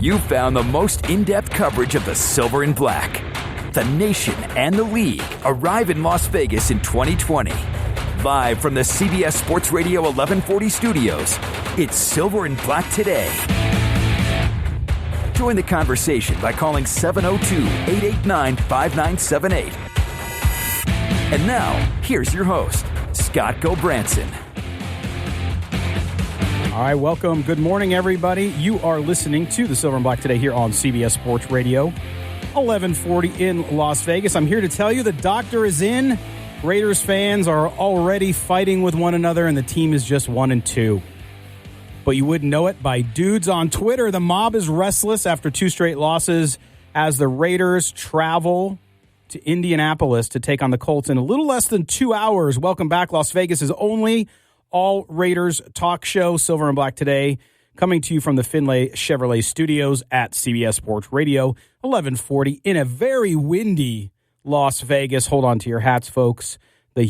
You found the most in-depth coverage of the Silver and Black. The nation and the league arrive in Las Vegas in 2020. Live from the CBS Sports Radio 1140 studios, it's Silver and Black Today. Join the conversation by calling 702-889-5978. And now, here's your host, Scott Gobranson. All right, welcome. Good morning, everybody. You are listening to the Silver and Black Today here on CBS Sports Radio, 1140 in Las Vegas. I'm here to tell you the doctor is in. Raiders fans are already fighting with one another, and the team is just 1-2. But you wouldn't know it by dudes on Twitter. The mob is restless after 2 straight losses as the Raiders travel to Indianapolis to take on the Colts in a little less than 2 hours. Welcome back. Las Vegas' only all Raiders talk show, Silver and Black Today, coming to you from the Finlay Chevrolet studios at CBS Sports Radio, 1140 in a very windy Las Vegas. Hold on to your hats, folks. The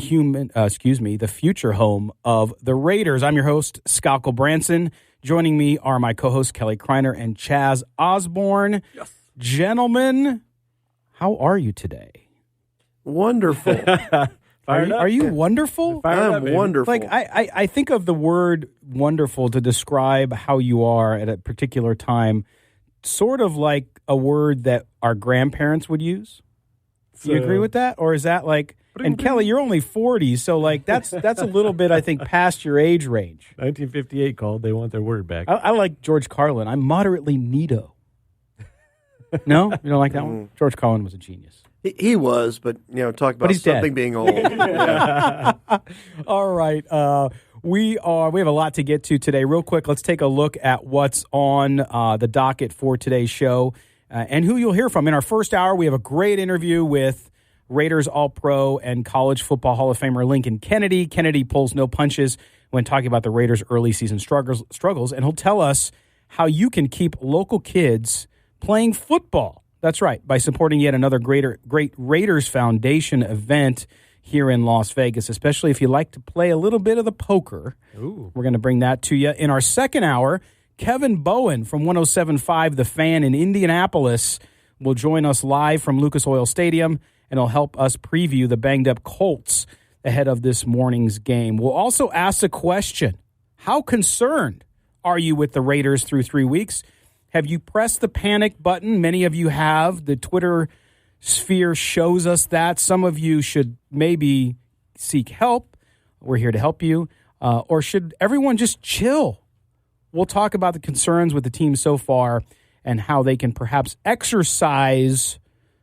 future home of the Raiders. I'm your host, Scott Gobranson. Joining me are my co-hosts, Kelly Kreiner and Chaz Osborne. Yes. Gentlemen, how are you today? Wonderful. Are you wonderful? I'm wonderful. Like I think of the word wonderful to describe how you are at a particular time, sort of like a word that our grandparents would use. Do you agree with that? Or is that like, and Kelly, you're only 40, so like that's a little bit, I think, past your age range. 1958 called. They want their word back. I like George Carlin. I'm moderately neato. No? You don't like that one? George Carlin was a genius. He was, but, talk about something dead. being old. Yeah. All right. We have a lot to get to today. Real quick, let's take a look at what's on the docket for today's show and who you'll hear from. In our first hour, we have a great interview with Raiders All-Pro and College Football Hall of Famer Lincoln Kennedy. Kennedy pulls no punches when talking about the Raiders' early season struggles, and he'll tell us how you can keep local kids playing football. That's right, by supporting yet another great Raiders Foundation event here in Las Vegas, especially if you like to play a little bit of the poker. Ooh. We're going to bring that to you. In our second hour, Kevin Bowen from 107.5 The Fan in Indianapolis will join us live from Lucas Oil Stadium, and he'll help us preview the banged-up Colts ahead of this morning's game. We'll also ask a question. How concerned are you with the Raiders through 3 weeks? Have you pressed the panic button? Many of you have. The Twitter sphere shows us that. Some of you should maybe seek help. We're here to help you. Or should everyone just chill? We'll talk about the concerns with the team so far and how they can perhaps exercise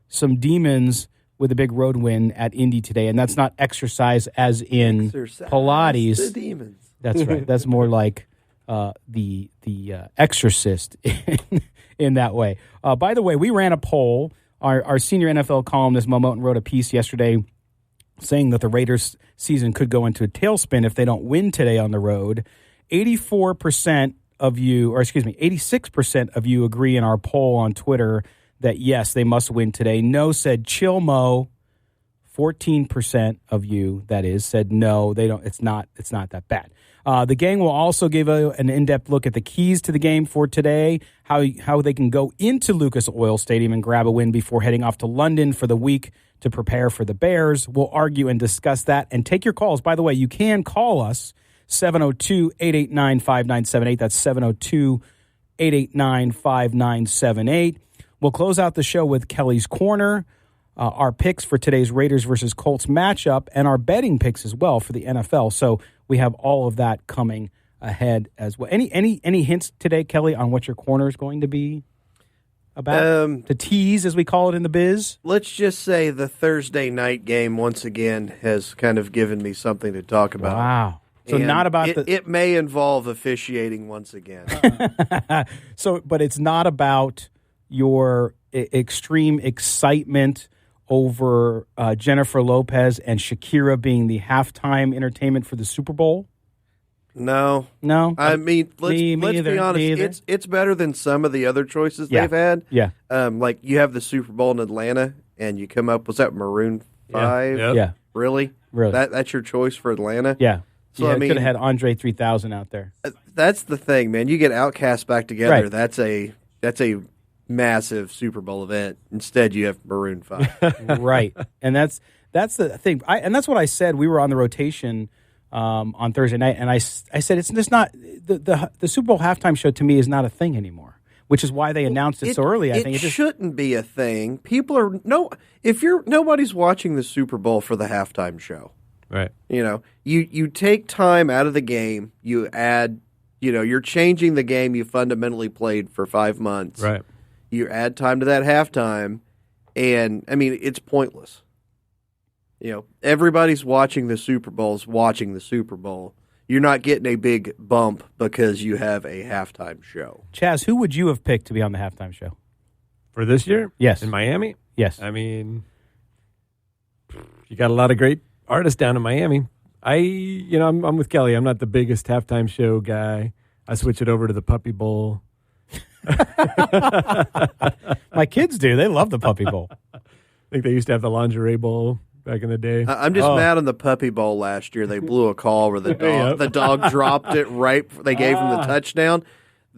some demons with a big road win at Indy today. And that's not exercise as in Pilates. The demons. That's right. That's more like the exorcist in that way. By the way, we ran a poll. Our senior NFL columnist, Mo Moten, wrote a piece yesterday saying that the Raiders season could go into a tailspin if they don't win today on the road. 86% of you agree in our poll on Twitter that, yes, they must win today. No said, chill, Mo. 14% of you, that is, said no, they don't. It's not that bad. The gang will also give an in-depth look at the keys to the game for today, how they can go into Lucas Oil Stadium and grab a win before heading off to London for the week to prepare for the Bears. We'll argue and discuss that and take your calls. By the way, you can call us, 702-889-5978. That's 702-889-5978. We'll close out the show with Kelly's Corner, our picks for today's Raiders versus Colts matchup, and our betting picks as well for the NFL. So we have all of that coming ahead as well. Any hints today, Kelly, on what your corner is going to be about? The tease, as we call it in the biz? Let's just say the Thursday night game, once again, has kind of given me something to talk about. Wow. So and not about it may involve officiating once again. But it's not about your extreme excitement over Jennifer Lopez and Shakira being the halftime entertainment for the Super Bowl? No. I mean, let's be honest. It's better than some of the other choices they've had. Yeah. Like you have the Super Bowl in Atlanta, and you come up, was that Maroon 5? Yeah. Really? That's your choice for Atlanta? Yeah. So I mean, could have had Andre 3000 out there. That's the thing, man. You get Outkast back together. Right. That's a that's a massive Super Bowl event. Instead, you have Maroon 5. Right, and that's the thing. And that's what I said. We were on the rotation on Thursday night, and I said it's just not the Super Bowl halftime show to me is not a thing anymore. Which is why they announced it so early. I think it shouldn't be a thing. Nobody's watching the Super Bowl for the halftime show. Right. You take time out of the game. You add, you're changing the game you fundamentally played for 5 months. Right. You add time to that halftime, and it's pointless. Everybody's watching the Super Bowl. You're not getting a big bump because you have a halftime show. Chaz, who would you have picked to be on the halftime show? For this year? Yes. In Miami? Yes. You got a lot of great artists down in Miami. I'm with Kelly. I'm not the biggest halftime show guy. I switch it over to the Puppy Bowl. My kids do. They love the Puppy Bowl. I think they used to have the Lingerie Bowl back in the day. I'm just mad on the Puppy Bowl last year. They blew a call where the dog dropped it right. They gave him the touchdown.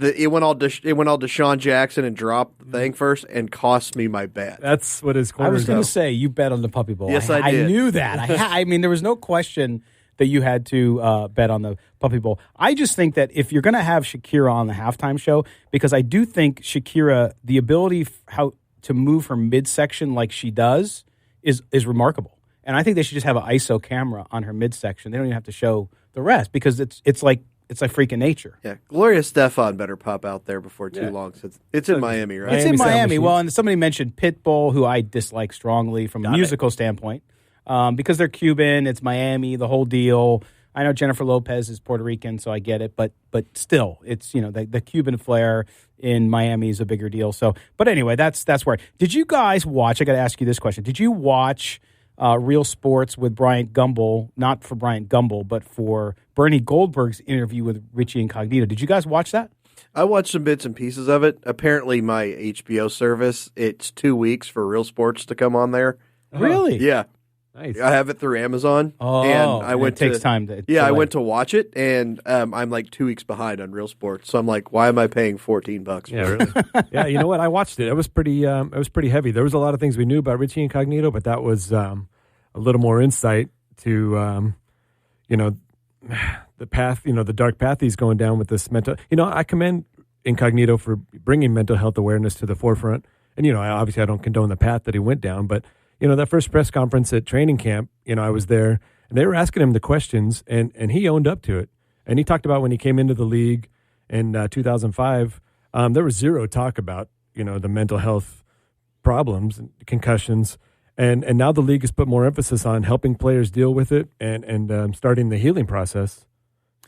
It went all Deshaun Jackson and dropped the thing first and cost me my bet. That's what his corner. I was going to say you bet on the Puppy Bowl. Yes, I did. I knew that. There was no question that you had to bet on the Puppy Bowl. I just think that if you're going to have Shakira on the halftime show, because I do think Shakira, the ability how to move her midsection like she does is remarkable. And I think they should just have an ISO camera on her midsection. They don't even have to show the rest because it's like freaking nature. Yeah, Gloria Estefan better pop out there before too long. So it's in Miami, right? It's in Miami. Well, and somebody mentioned Pitbull, who I dislike strongly from a musical standpoint because they're Cuban. It's Miami, the whole deal. I know Jennifer Lopez is Puerto Rican, so I get it. But still, it's the Cuban flair in Miami is a bigger deal. So, but anyway, that's where. Did you guys watch? I got to ask you this question. Did you watch Real Sports with Bryant Gumbel, not for Bryant Gumbel, but for Bernie Goldberg's interview with Richie Incognito? Did you guys watch that? I watched some bits and pieces of it. Apparently, my HBO service, it's 2 weeks for Real Sports to come on there. Really? Yeah. Nice. I have it through Amazon. Oh, and it takes time to. I went to watch it, and I'm like 2 weeks behind on Real Sports. So I'm like, why am I paying $14 for Yeah, really. Yeah, you know what? I watched it. It was pretty heavy. There was a lot of things we knew about Richie Incognito, but that was a little more insight to the path, the dark path he's going down with this mental. I commend Incognito for bringing mental health awareness to the forefront. And obviously I don't condone the path that he went down, but that first press conference at training camp, I was there, and they were asking him the questions, and he owned up to it. And he talked about when he came into the league in 2005, there was zero talk about, the mental health problems and concussions. And now the league has put more emphasis on helping players deal with it and starting the healing process.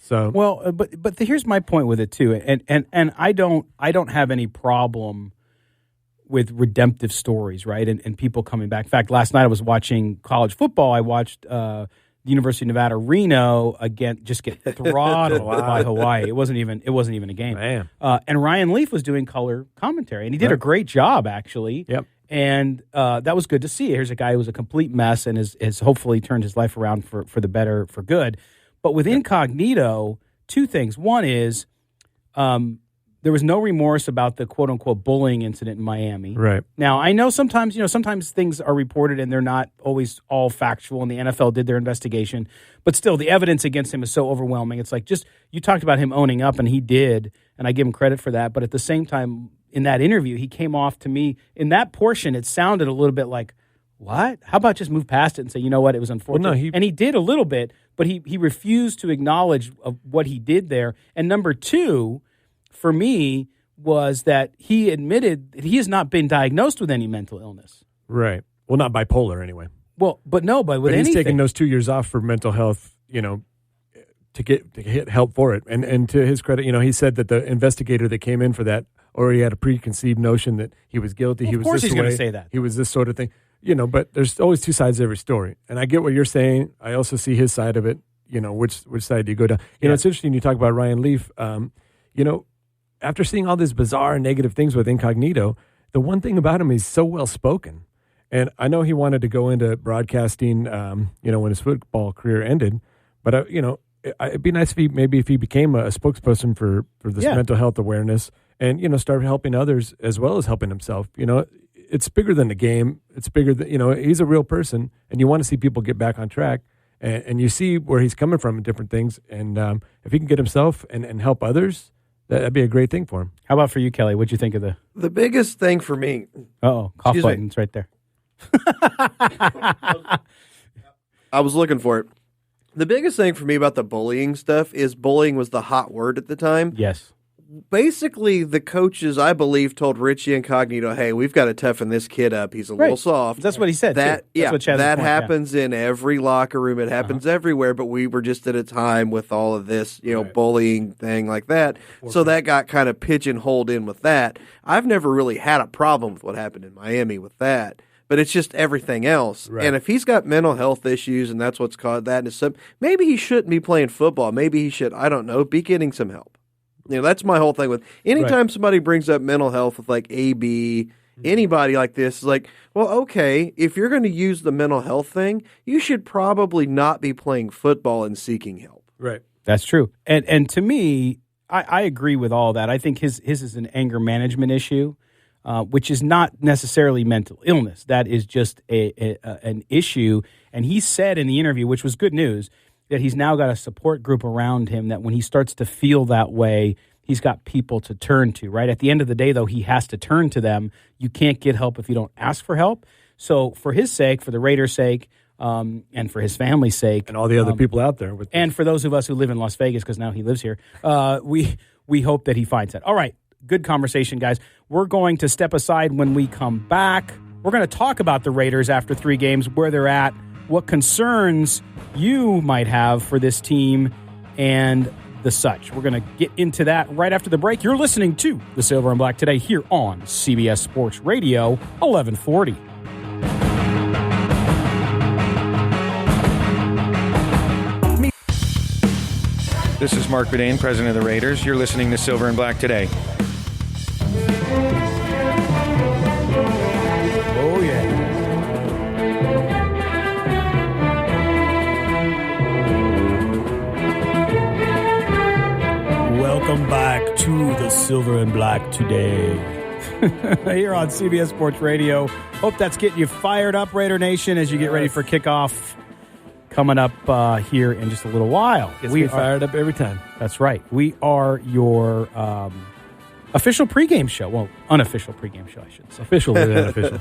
So but here's my point with it too, and I don't have any problem with redemptive stories, right? And people coming back. In fact, last night I was watching college football. I watched the University of Nevada Reno again just get throttled by Hawaii. It wasn't even a game. Man. And Ryan Leaf was doing color commentary, and he did a great job actually. Yep. And that was good to see. Here's a guy who was a complete mess and has hopefully turned his life around for the better, for good. But with Incognito, two things. One is there was no remorse about the quote-unquote bullying incident in Miami. Right. Now, I know sometimes things are reported and they're not always all factual, and the NFL did their investigation. But still, the evidence against him is so overwhelming. It's like you talked about him owning up, and he did, and I give him credit for that. But at the same time, in that interview, he came off to me, in that portion, it sounded a little bit like, what? How about just move past it and say, you know what, it was unfortunate. Well, no, and he did a little bit, but he refused to acknowledge what he did there. And number two, for me, was that he admitted that he has not been diagnosed with any mental illness. Right. Well, not bipolar anyway. Well, but he's taking those 2 years off for mental health, to get help for it. And to his credit, he said that the investigator that came in for that already had a preconceived notion that he was guilty. Well, he was this way. Of course he's going to say that. He was this sort of thing. But there's always two sides to every story. And I get what you're saying. I also see his side of it. Which side do you go down? It's interesting you talk about Ryan Leaf. After seeing all these bizarre negative things with Incognito, the one thing about him, he's so well-spoken. And I know he wanted to go into broadcasting, when his football career ended. But, it'd be nice if he became a spokesperson for this mental health awareness and, start helping others as well as helping himself. It's bigger than the game. It's bigger than, he's a real person, and you want to see people get back on track, and you see where he's coming from in different things. And if he can get himself and help others, that'd be a great thing for him. How about for you, Kelly? What'd you think of the biggest thing for me? Cough button's right there. I was looking for it. The biggest thing for me about the bullying stuff is bullying was the hot word at the time. Yes. Basically, the coaches, I believe, told Richie Incognito, hey, we've got to toughen this kid up. He's a little soft. That's what he said, that, too. Yeah, that happens in every locker room. It happens everywhere, but we were just at a time with all of this, bullying thing like that. So that got kind of pigeonholed in with that. I've never really had a problem with what happened in Miami with that. But it's just everything else. Right. And if he's got mental health issues and that's what's caused that, maybe he shouldn't be playing football. Maybe he should, I don't know, be getting some help. That's my whole thing with anytime somebody brings up mental health with like AB, anybody like this is like, well, okay, if you're going to use the mental health thing, you should probably not be playing football and seeking help. Right. That's true. And to me, I agree with all that. I think his is an anger management issue, which is not necessarily mental illness. That is just an issue. And he said in the interview, which was good news, that he's now got a support group around him that when he starts to feel that way, he's got people to turn to, right? At the end of the day, though, he has to turn to them. You can't get help if you don't ask for help. So for his sake, for the Raiders' sake, and for his family's sake. And all the other people out there. And for those of us who live in Las Vegas, because now he lives here, we hope that he finds that. All right, good conversation, guys. We're going to step aside when we come back. We're going to talk about the Raiders after 3 games, where they're at, what concerns you might have for this team, and the such. We're going to get into that right after the break. You're listening to The Silver and Black today here on CBS Sports Radio 1140. This is Mark Bedane, president of the Raiders. You're listening to Silver and Black today. Oh, yeah. Welcome back to the Silver and Black today. Here on CBS Sports Radio. Hope that's getting you fired up, Raider Nation, as you get ready for kickoff coming up here in just a little while. We fired up every time. That's right. We are your official pregame show. Well, unofficial pregame show, I should say. Official and unofficial.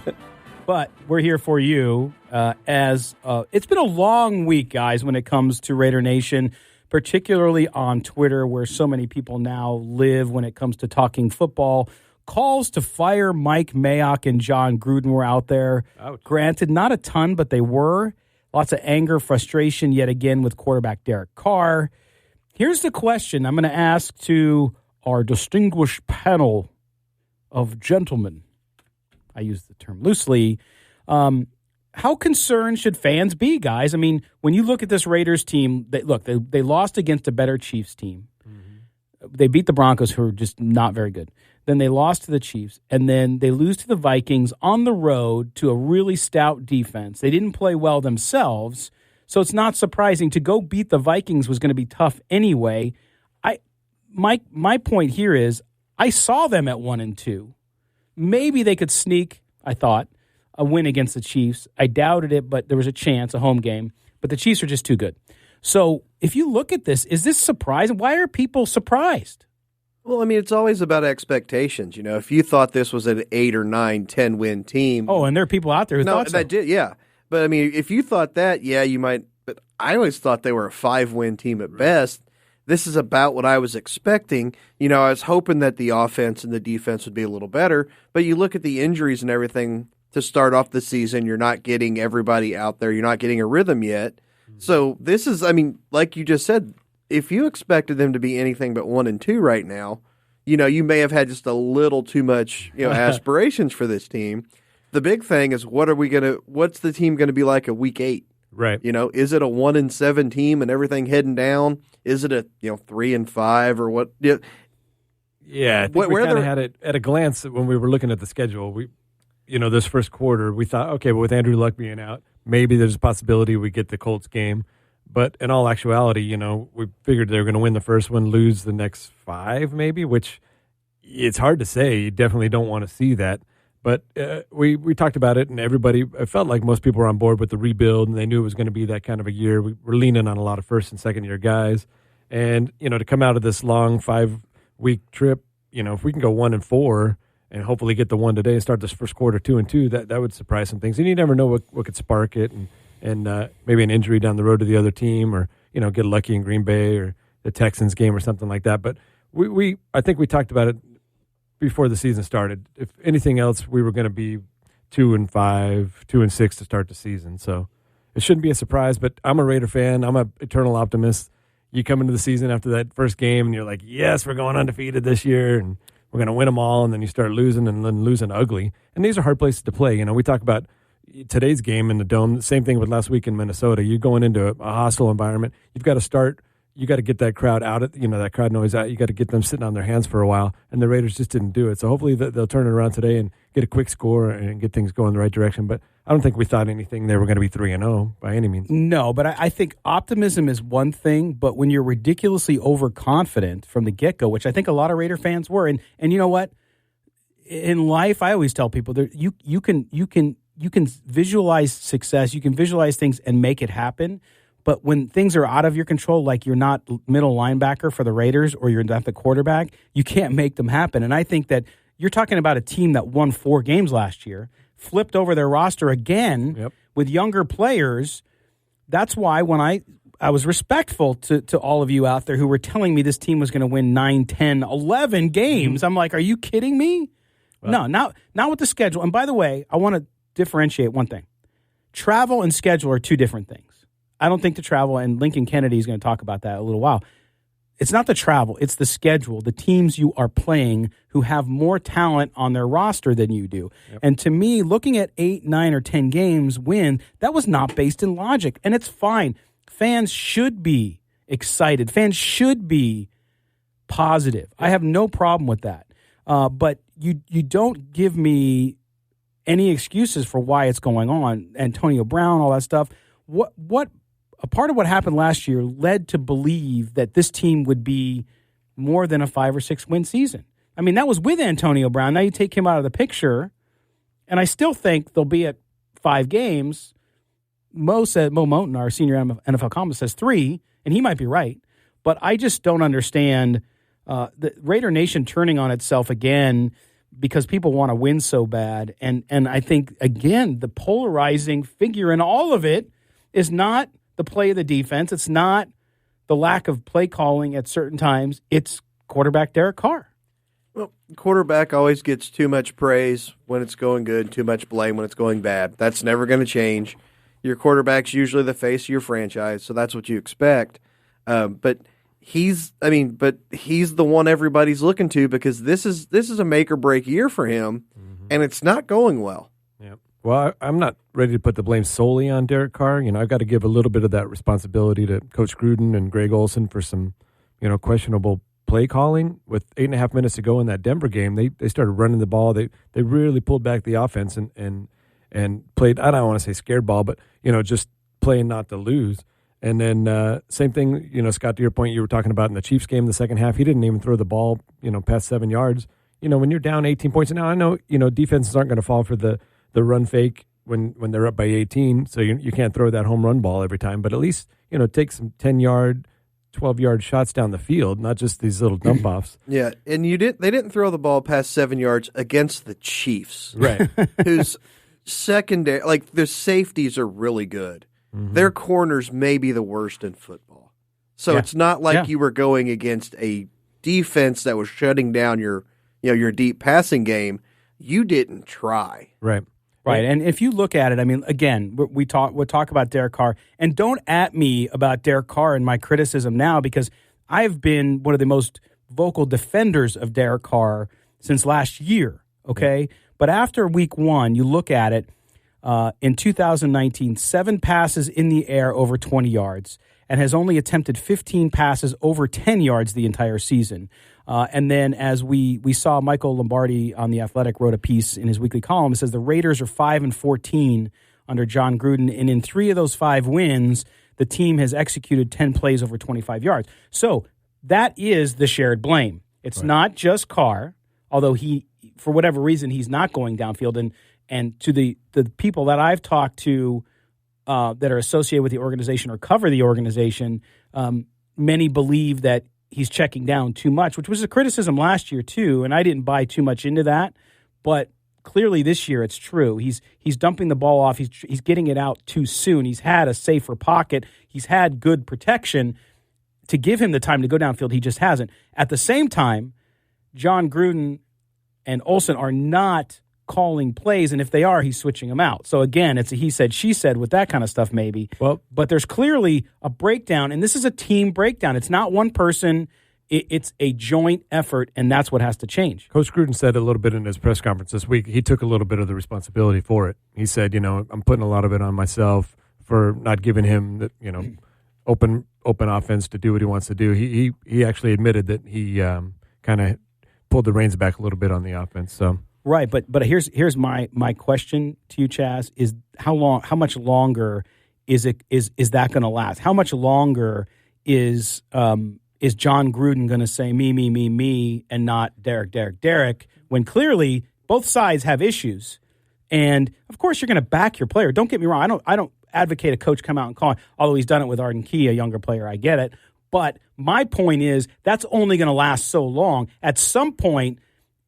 But we're here for you as it's been a long week, guys, when it comes to Raider Nation, particularly on Twitter, where so many people now live when it comes to talking football. Calls to fire Mike Mayock and John Gruden were out there. Ouch. Granted, not a ton, but they were. Lots of anger, frustration, yet again, with quarterback Derek Carr. Here's the question I'm going to ask to our distinguished panel of gentlemen. I use the term loosely. How concerned should fans be, guys? I mean, when you look at this Raiders team, they lost against a better Chiefs team. Mm-hmm. They beat the Broncos, who are just not very good. Then they lost to the Chiefs, and then they lose to the Vikings on the road to a really stout defense. They didn't play well themselves, so it's not surprising. To go beat the Vikings was going to be tough anyway. My point here is I saw them at 1-2. Maybe they could sneak, I thought, a win against the Chiefs. I doubted it, but there was a chance, a home game. But the Chiefs are just too good. So if you look at this, is this surprising? Why are people surprised? Well, I mean, it's always about expectations. You know, if you thought this was an 8 or 9, 10 win team. Oh, and there are people out there who thought so. No, that did, yeah. But I mean, if you thought that, yeah, you might. But I always thought they were a 5-win team at best. This is about what I was expecting. You know, I was hoping that the offense and the defense would be a little better. But you look at the injuries and everything to start off the season, you're not getting everybody out there. You're not getting a rhythm yet. So this is, I mean, like you just said, if you expected them to be anything but 1-2 right now, you know, you may have had just a little too much, aspirations for this team. The big thing is, what's the team going to be like a week 8? Right. You know, is it a 1-7 team and everything heading down? Is it a 3-5 or what? Yeah, I think we kind of had it at a glance when we were looking at the schedule. We, this first quarter, we thought, okay, but with Andrew Luck being out, maybe there's a possibility we get the Colts game. But in all actuality, we figured they were going to win the first one, lose the next 5 maybe, which, it's hard to say. You definitely don't want to see that. But we talked about it, and everybody, I felt like most people were on board with the rebuild, and they knew it was going to be that kind of a year. We were leaning on a lot of first and second year guys. And, to come out of this long 5-week trip, if we can go 1-4 and hopefully get the one today and start this first quarter 2-2, that would surprise some things. And you never know what could spark it, and maybe an injury down the road to the other team, or, get lucky in Green Bay or the Texans game or something like that. But I think we talked about it before the season started. If anything else, we were going to be 2-5, 2-6 to start the season. So it shouldn't be a surprise, but I'm a Raider fan. I'm an eternal optimist. You come into the season after that first game and you're like, yes, we're going undefeated this year and we're going to win them all. And then you start losing and then losing ugly. And these are hard places to play. We talk about today's game in the Dome. Same thing with last week in Minnesota. You're going into a hostile environment. You've got to start. You got to get that crowd out, that crowd noise out. You got to get them sitting on their hands for a while, and the Raiders just didn't do it. So hopefully they'll turn it around today and get a quick score and get things going the right direction. But I don't think we thought anything they were going to be 3-0 by any means. No, but I think optimism is one thing, but when you're ridiculously overconfident from the get-go, which I think a lot of Raider fans were, and you know what? In life, I always tell people that you can visualize success, you can visualize things and make it happen. But when things are out of your control, like you're not middle linebacker for the Raiders or you're not the quarterback, you can't make them happen. And I think that you're talking about a team that won 4 games last year, flipped over their roster again with younger players. That's why when I was respectful to all of you out there who were telling me this team was going to win 9, 10, 11 games, I'm like, are you kidding me? Well, no, not with the schedule. And by the way, I want to differentiate one thing. Travel and schedule are 2 different things. I don't think the travel, and Lincoln Kennedy is going to talk about that in a little while. It's not the travel, it's the schedule, the teams you are playing who have more talent on their roster than you do. Yep. And to me, looking at 8, 9, or 10 games win, that was not based in logic. And it's fine. Fans should be excited. Fans should be positive. Yep. I have no problem with that. But you don't give me any excuses for why it's going on. Antonio Brown, all that stuff. What a part of what happened last year led to believe that this team would be more than a 5 or 6 win season. I mean, that was with Antonio Brown. Now you take him out of the picture, and I still think they'll be at 5 games. Mo Moton, our senior NFL columnist, says 3, and he might be right. But I just don't understand the Raider Nation turning on itself again because people want to win so bad. And I think, again, the polarizing figure in all of it is not the play of the defense. It's not the lack of play calling at certain times. It's quarterback Derek Carr. Well, quarterback always gets too much praise when it's going good, too much blame when it's going bad. That's never going to change. Your quarterback's usually the face of your franchise, so that's what you expect. But he's the one everybody's looking to because this is a make or break year for him, and it's not going well. Yeah. Well, I'm not ready to put the blame solely on Derek Carr. I've got to give a little bit of that responsibility to Coach Gruden and Greg Olson for some, questionable play calling. With 8.5 minutes to go in that Denver game, they started running the ball. They really pulled back the offense and played, I don't want to say scared ball, but, just playing not to lose. And then same thing, Scott, to your point you were talking about in the Chiefs game in the second half, he didn't even throw the ball, past 7 yards. When you're down 18 points, and now I know, defenses aren't going to fall for the run fake when they're up by 18, so you can't throw that home run ball every time, but at least, take some 10-yard, 12-yard shots down the field, not just these little dump-offs. Yeah, and they didn't throw the ball past 7 yards against the Chiefs. Right. Whose secondary, their safeties are really good. Mm-hmm. Their corners may be the worst in football. So it's not like you were going against a defense that was shutting down your deep passing game. You didn't try. Right. Right, and if you look at it, I mean, again, we'll talk about Derek Carr, and don't at me about Derek Carr and my criticism now because I've been one of the most vocal defenders of Derek Carr since last year, okay? But after week 1, you look at it, in 2019, 7 passes in the air over 20 yards and has only attempted 15 passes over 10 yards the entire season. And then as we saw, Michael Lombardi on The Athletic wrote a piece in his weekly column. It says the Raiders are 5-14 under John Gruden, and in 3 of those 5 wins, the team has executed 10 plays over 25 yards. So that is the shared blame. It's not just Carr, although he, for whatever reason, he's not going downfield. And to the people that I've talked to that are associated with the organization or cover the organization, many believe that he's checking down too much, which was a criticism last year too, and I didn't buy too much into that. But clearly this year it's true. He's dumping the ball off. He's getting it out too soon. He's had a safer pocket. He's had good protection. To give him the time to go downfield, he just hasn't. At the same time, John Gruden and Olsen are not calling plays, and if they are, he's switching them out. So again, it's a he said, she said with that kind of stuff maybe. Well, but there's clearly a breakdown, and this is a team breakdown. It's not one person. It's a joint effort, and that's what has to change. Coach Gruden said a little bit in his press conference this week. He took a little bit of the responsibility for it. He said, I'm putting a lot of it on myself for not giving him the, open offense to do what he wants to do. He actually admitted that he kind of pulled the reins back a little bit on the offense. So right, but here's my question to you, Chaz, is how much longer is that going to last? How much longer is John Gruden going to say me and not Derek when clearly both sides have issues? And of course you're going to back your player. Don't get me wrong. I don't advocate a coach come out and call, although he's done it with Arden Key, a younger player. I get it. But my point is that's only going to last so long. At some point,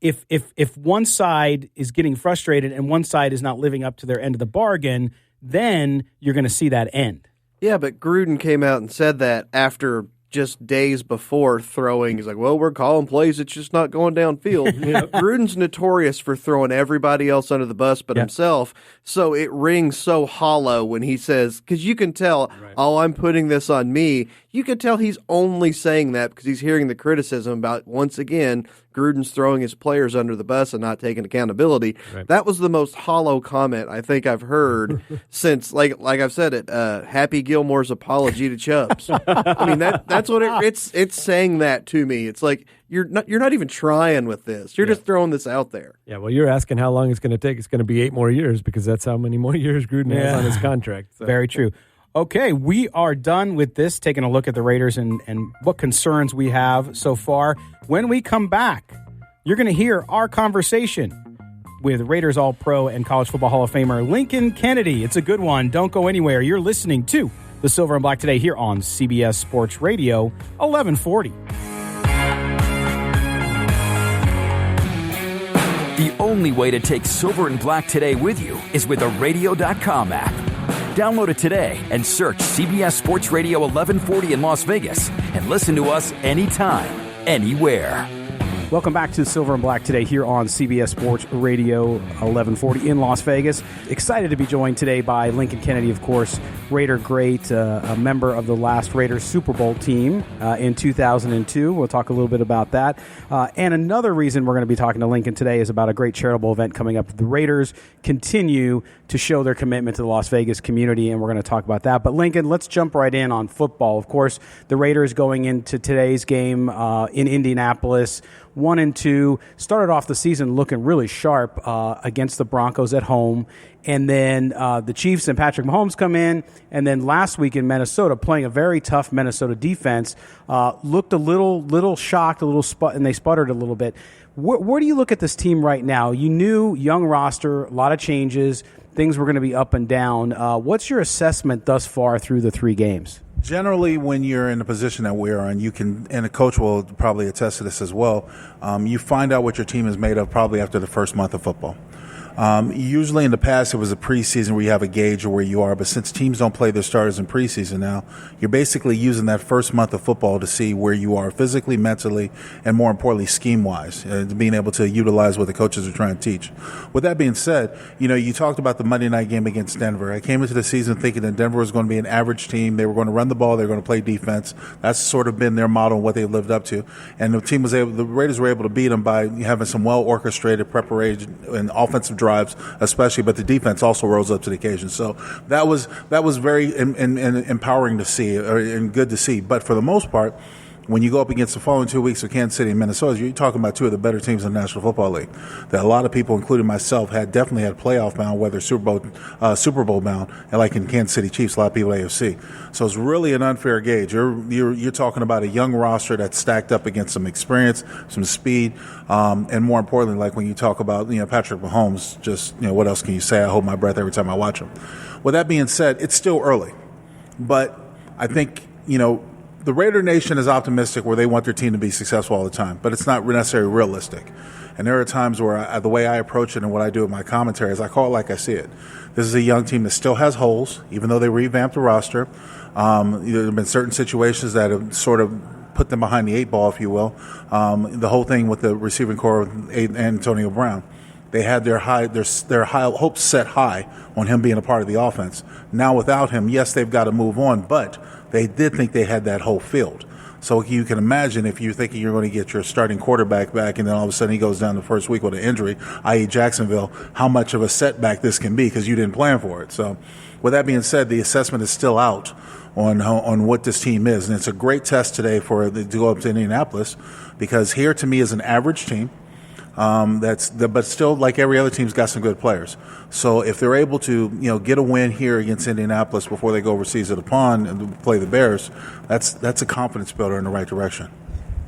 if one side is getting frustrated and one side is not living up to their end of the bargain, then you're going to see that end. Yeah, but Gruden came out and said that after just days before throwing. He's like, well, we're calling plays. It's just not going downfield. Gruden's notorious for throwing everybody else under the bus but himself. So it rings so hollow when he says, because you can tell, I'm putting this on me. You can tell he's only saying that because he's hearing the criticism about, once again, Gruden's throwing his players under the bus and not taking accountability. Right. That was the most hollow comment I think I've heard since, like I've said it, Happy Gilmore's apology to Chubbs. I mean, that's what it's saying that to me. It's like you're not even trying with this. You're just throwing this out there. Yeah, well, you're asking how long it's going to take. It's going to be 8 more years because that's how many more years Gruden has on his contract. So. Very true. Okay, we are done with this, taking a look at the Raiders and what concerns we have so far. When we come back, you're going to hear our conversation with Raiders All-Pro and College Football Hall of Famer Lincoln Kennedy. It's a good one. Don't go anywhere. You're listening to the Silver and Black today here on CBS Sports Radio 1140. The only way to take Silver and Black today with you is with a radio.com app. Download it today and search CBS Sports Radio 1140 in Las Vegas and listen to us anytime, anywhere. Welcome back to Silver and Black today here on CBS Sports Radio 1140 in Las Vegas. Excited to be joined today by Lincoln Kennedy, of course, Raider great, a member of the last Raiders Super Bowl team in 2002. We'll talk a little bit about that. And another reason we're going to be talking to Lincoln today is about a great charitable event coming up. The Raiders continue to show their commitment to the Las Vegas community, and we're going to talk about that. But Lincoln, let's jump right in on football. Of course, the Raiders going into today's game in Indianapolis, 1-2, started off the season looking really sharp against the Broncos at home. And then the Chiefs and Patrick Mahomes come in. And then last week in Minnesota, playing a very tough Minnesota defense, looked a little shocked, and they sputtered a little bit. Where do you look at this team right now? You knew young roster, a lot of changes, things were going to be up and down. What's your assessment thus far through the 3 games? Generally, when you're in the position that we're in, you can, and a coach will probably attest to this as well, you find out what your team is made of probably after the first month of football. Usually in the past, it was a preseason where you have a gauge of where you are, but since teams don't play their starters in preseason now, you're basically using that first month of football to see where you are physically, mentally, and more importantly, scheme-wise, being able to utilize what the coaches are trying to teach. With that being said, you talked about the Monday night game against Denver. I came into the season thinking that Denver was going to be an average team. They were going to run the ball. They were going to play defense. That's sort of been their model and what they've lived up to. And the Raiders were able to beat them by having some well-orchestrated preparation and offensive drives, especially, but the defense also rose up to the occasion. So that was very empowering to see and good to see. But for the most part, When you go up against the following 2 weeks of Kansas City and Minnesota, you're talking about two of the better teams in the National Football League. That a lot of people, including myself, definitely had playoff bound, whether Super Bowl bound, and like in Kansas City Chiefs, a lot of people AFC. So it's really an unfair gauge. You're talking about a young roster that's stacked up against some experience, some speed, and more importantly, like when you talk about Patrick Mahomes, just what else can you say? I hold my breath every time I watch him. With that being said, it's still early, but I think the Raider Nation is optimistic where they want their team to be successful all the time, but it's not necessarily realistic. And there are times where the way I approach it and what I do with my commentary is I call it like I see it. This is a young team that still has holes, even though they revamped the roster. There have been certain situations that have sort of put them behind the eight ball, if you will. The whole thing with the receiving core of Antonio Brown. They had their high hopes set high on him being a part of the offense. Now without him, yes, they've got to move on, but they did think they had that whole field. So you can imagine if you're thinking you're going to get your starting quarterback back and then all of a sudden he goes down the first week with an injury, i.e. Jacksonville, how much of a setback this can be because you didn't plan for it. So with that being said, the assessment is still out on what this team is. And it's a great test today to go up to Indianapolis because here to me is an average team. But still, like every other team's got some good players. So if they're able to, get a win here against Indianapolis before they go overseas to the pond and play the Bears, that's a confidence builder in the right direction.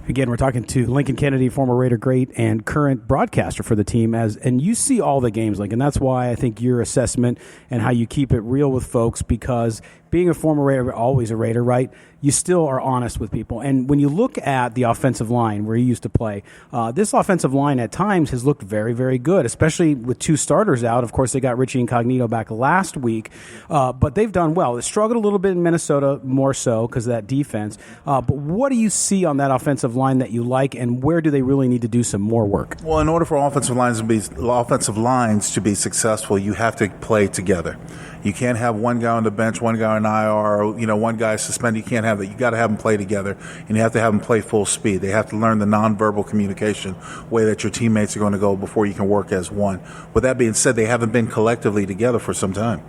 Again, we're talking to Lincoln Kennedy, former Raider great and current broadcaster for the team. And you see all the games, Lincoln. That's why I think your assessment and how you keep it real with folks, because being a former Raider, always a Raider, right? You still are honest with people. And when you look at the offensive line where he used to play, this offensive line at times has looked very, very good, especially with two starters out. Of course, they got Richie Incognito back last week, but they've done well. They struggled a little bit in Minnesota, more so because of that defense. But what do you see on that offensive line that you like, and where do they really need to do some more work? Well, in order for offensive lines to be successful, you have to play together. You can't have one guy on the bench, one guy on IR, or, one guy suspended. You can't have that. You got to have them play together, and you have to have them play full speed. They have to learn the nonverbal communication way that your teammates are going to go before you can work as one. With that being said, they haven't been collectively together for some time.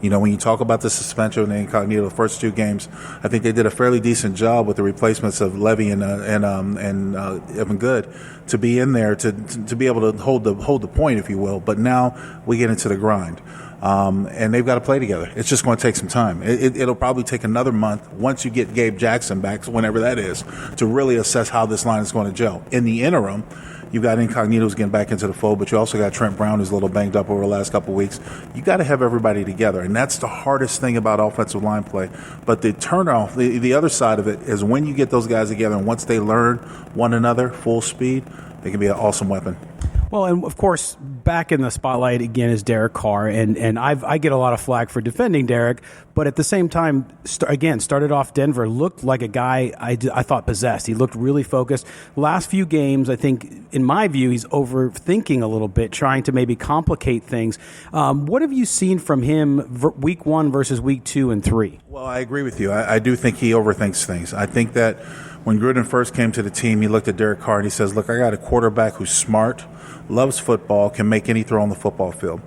When you talk about the suspension of Incognito, the first two games, I think they did a fairly decent job with the replacements of Levy and Evan Good to be in there to be able to hold the point, if you will. But now we get into the grind. And they've got to play together. It's just going to take some time. It'll probably take another month once you get Gabe Jackson back, whenever that is, to really assess how this line is going to gel. In the interim, you've got Incognito's getting back into the fold, but you also got Trent Brown, who's a little banged up over the last couple of weeks. You got to have everybody together, and that's the hardest thing about offensive line play. But the turnoff, the other side of it is when you get those guys together, and once they learn one another full speed, they can be an awesome weapon. Well, and of course, back in the spotlight again is Derek Carr, and I get a lot of flack for defending Derek, but at the same time, started off Denver, looked like a guy I thought possessed. He looked really focused. Last few games, I think, in my view, he's overthinking a little bit, trying to maybe complicate things. What have you seen from him week 1 versus week 2 and 3? Well, I agree with you. I do think he overthinks things. I think that when Gruden first came to the team, he looked at Derek Carr and he says, look, I got a quarterback who's smart, loves football, can make any throw on the football field.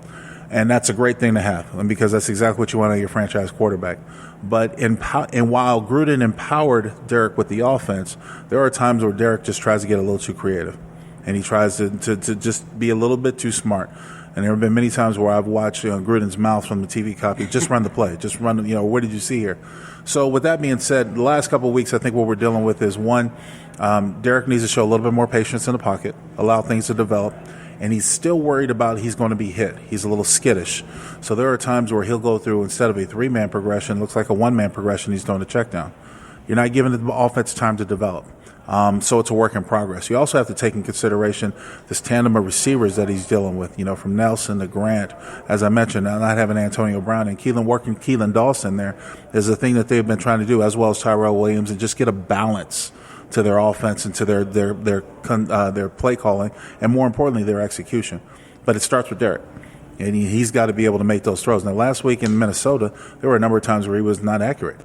And that's a great thing to have, because that's exactly what you want out of your franchise quarterback. But while Gruden empowered Derek with the offense, there are times where Derek just tries to get a little too creative. And he tries to just be a little bit too smart. And there have been many times where I've watched Gruden's mouth from the TV copy, just run the play, just run, what did you see here? So with that being said, the last couple of weeks, I think what we're dealing with is, one, Derek needs to show a little bit more patience in the pocket, allow things to develop, and he's still worried about he's going to be hit. He's a little skittish. So there are times where he'll go through, instead of a 3-man progression, looks like a 1-man progression, he's doing a check down. You're not giving the offense time to develop. So it's a work in progress. You also have to take in consideration this tandem of receivers that he's dealing with, from Nelson to Grant. As I mentioned, not having Antonio Brown and Keelan Dawson there is a thing that they've been trying to do, as well as Tyrell Williams, and just get a balance to their offense and to their play calling, and more importantly, their execution. But it starts with Derek. And he's got to be able to make those throws. Now, last week in Minnesota, there were a number of times where he was not accurate.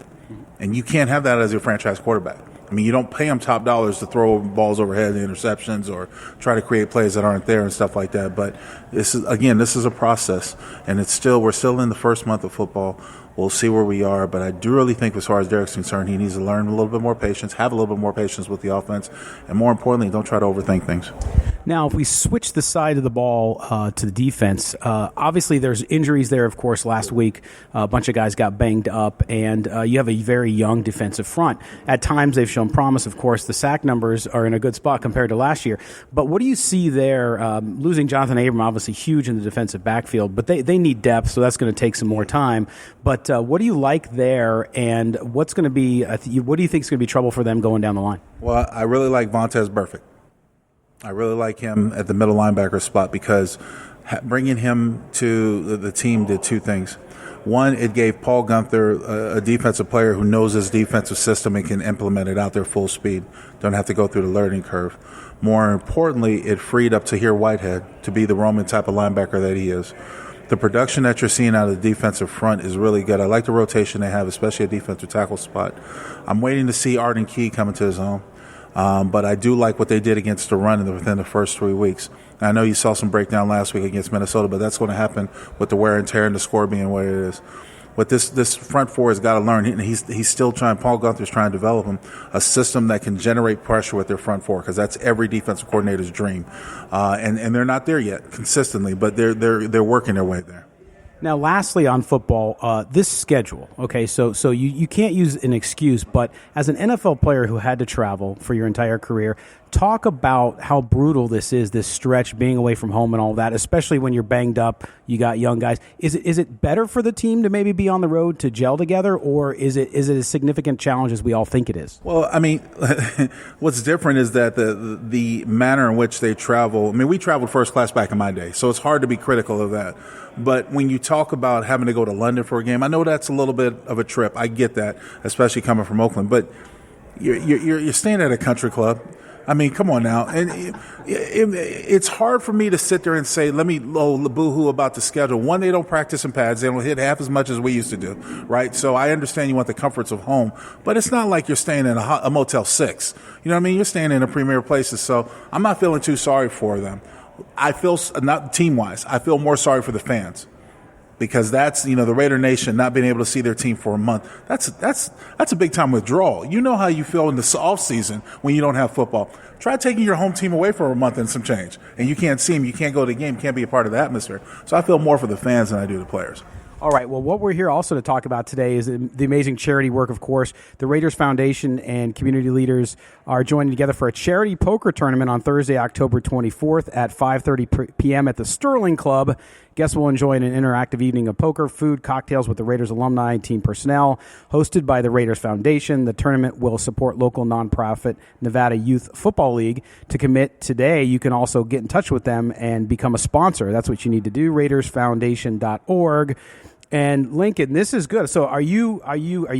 And you can't have that as your franchise quarterback. I mean, you don't pay him top dollars to throw balls overhead, interceptions, or try to create plays that aren't there and stuff like that. But this is a process, and we're still in the first month of football. We'll see where we are, but I do really think as far as Derek's concerned, he needs to learn a little bit more patience, have a little bit more patience with the offense, and more importantly, don't try to overthink things. Now, if we switch the side of the ball to the defense, obviously there's injuries there, of course. Last week, a bunch of guys got banged up, and you have a very young defensive front. At times, they've shown promise, of course. The sack numbers are in a good spot compared to last year. But what do you see there? Losing Jonathan Abram, obviously huge in the defensive backfield, but they need depth, so that's going to take some more time. But what do you like there, and what do you think is going to be trouble for them going down the line? Well, I really like Vontaze Burfict. I really like him at the middle linebacker spot because bringing him to the team did two things. One, it gave Paul Gunther a defensive player who knows his defensive system and can implement it out there full speed. Don't have to go through the learning curve. More importantly, it freed up Tahir Whitehead to be the Roman type of linebacker that he is. The production that you're seeing out of the defensive front is really good. I like the rotation they have, especially at defensive tackle spot. I'm waiting to see Arden Key come into his own. But I do like what they did against the run within the first 3 weeks. And I know you saw some breakdown last week against Minnesota, but that's going to happen with the wear and tear and the score being what it is. What this front four has got to learn, and he's still trying, Paul Gunther's trying to develop him, a system that can generate pressure with their front four, because that's every defensive coordinator's dream. And they're not there yet consistently, but they're working their way there. Now, lastly on football, this schedule, okay, so you can't use an excuse, but as an NFL player who had to travel for your entire career, talk about how brutal this is, this stretch, being away from home and all that, especially when you're banged up, you got young guys. Is it better for the team to maybe be on the road to gel together, or is it a significant challenge as we all think it is? Well, I mean, what's different is that the manner in which they travel, I mean, we traveled first class back in my day, so it's hard to be critical of that. But when you talk about having to go to London for a game, I know that's a little bit of a trip. I get that, especially coming from Oakland. But you're staying at a country club. I mean, come on now. And it's hard for me to sit there and say, let me boo-hoo about the schedule. One, they don't practice in pads. They don't hit half as much as we used to do, right? So I understand you want the comforts of home. But it's not like you're staying in a Motel 6. You know what I mean? You're staying in the premier places. So I'm not feeling too sorry for them. I feel, not team-wise, I feel more sorry for the fans. Because that's, the Raider Nation not being able to see their team for a month. That's a big time withdrawal. You know how you feel in the off season when you don't have football. Try taking your home team away for a month and some change, and you can't see them, you can't go to the game, you can't be a part of the atmosphere. So I feel more for the fans than I do the players. All right, well, what we're here also to talk about today is the amazing charity work, of course. The Raiders Foundation and community leaders are joining together for a charity poker tournament on Thursday, October 24th at 5:30 p.m. at the Sterling Club. Guests will enjoy an interactive evening of poker, food, cocktails with the Raiders alumni and team personnel. Hosted by the Raiders Foundation, the tournament will support local nonprofit Nevada Youth Football League. To commit today, you can also get in touch with them and become a sponsor. That's what you need to do, RaidersFoundation.org. And Lincoln, this is good. So are you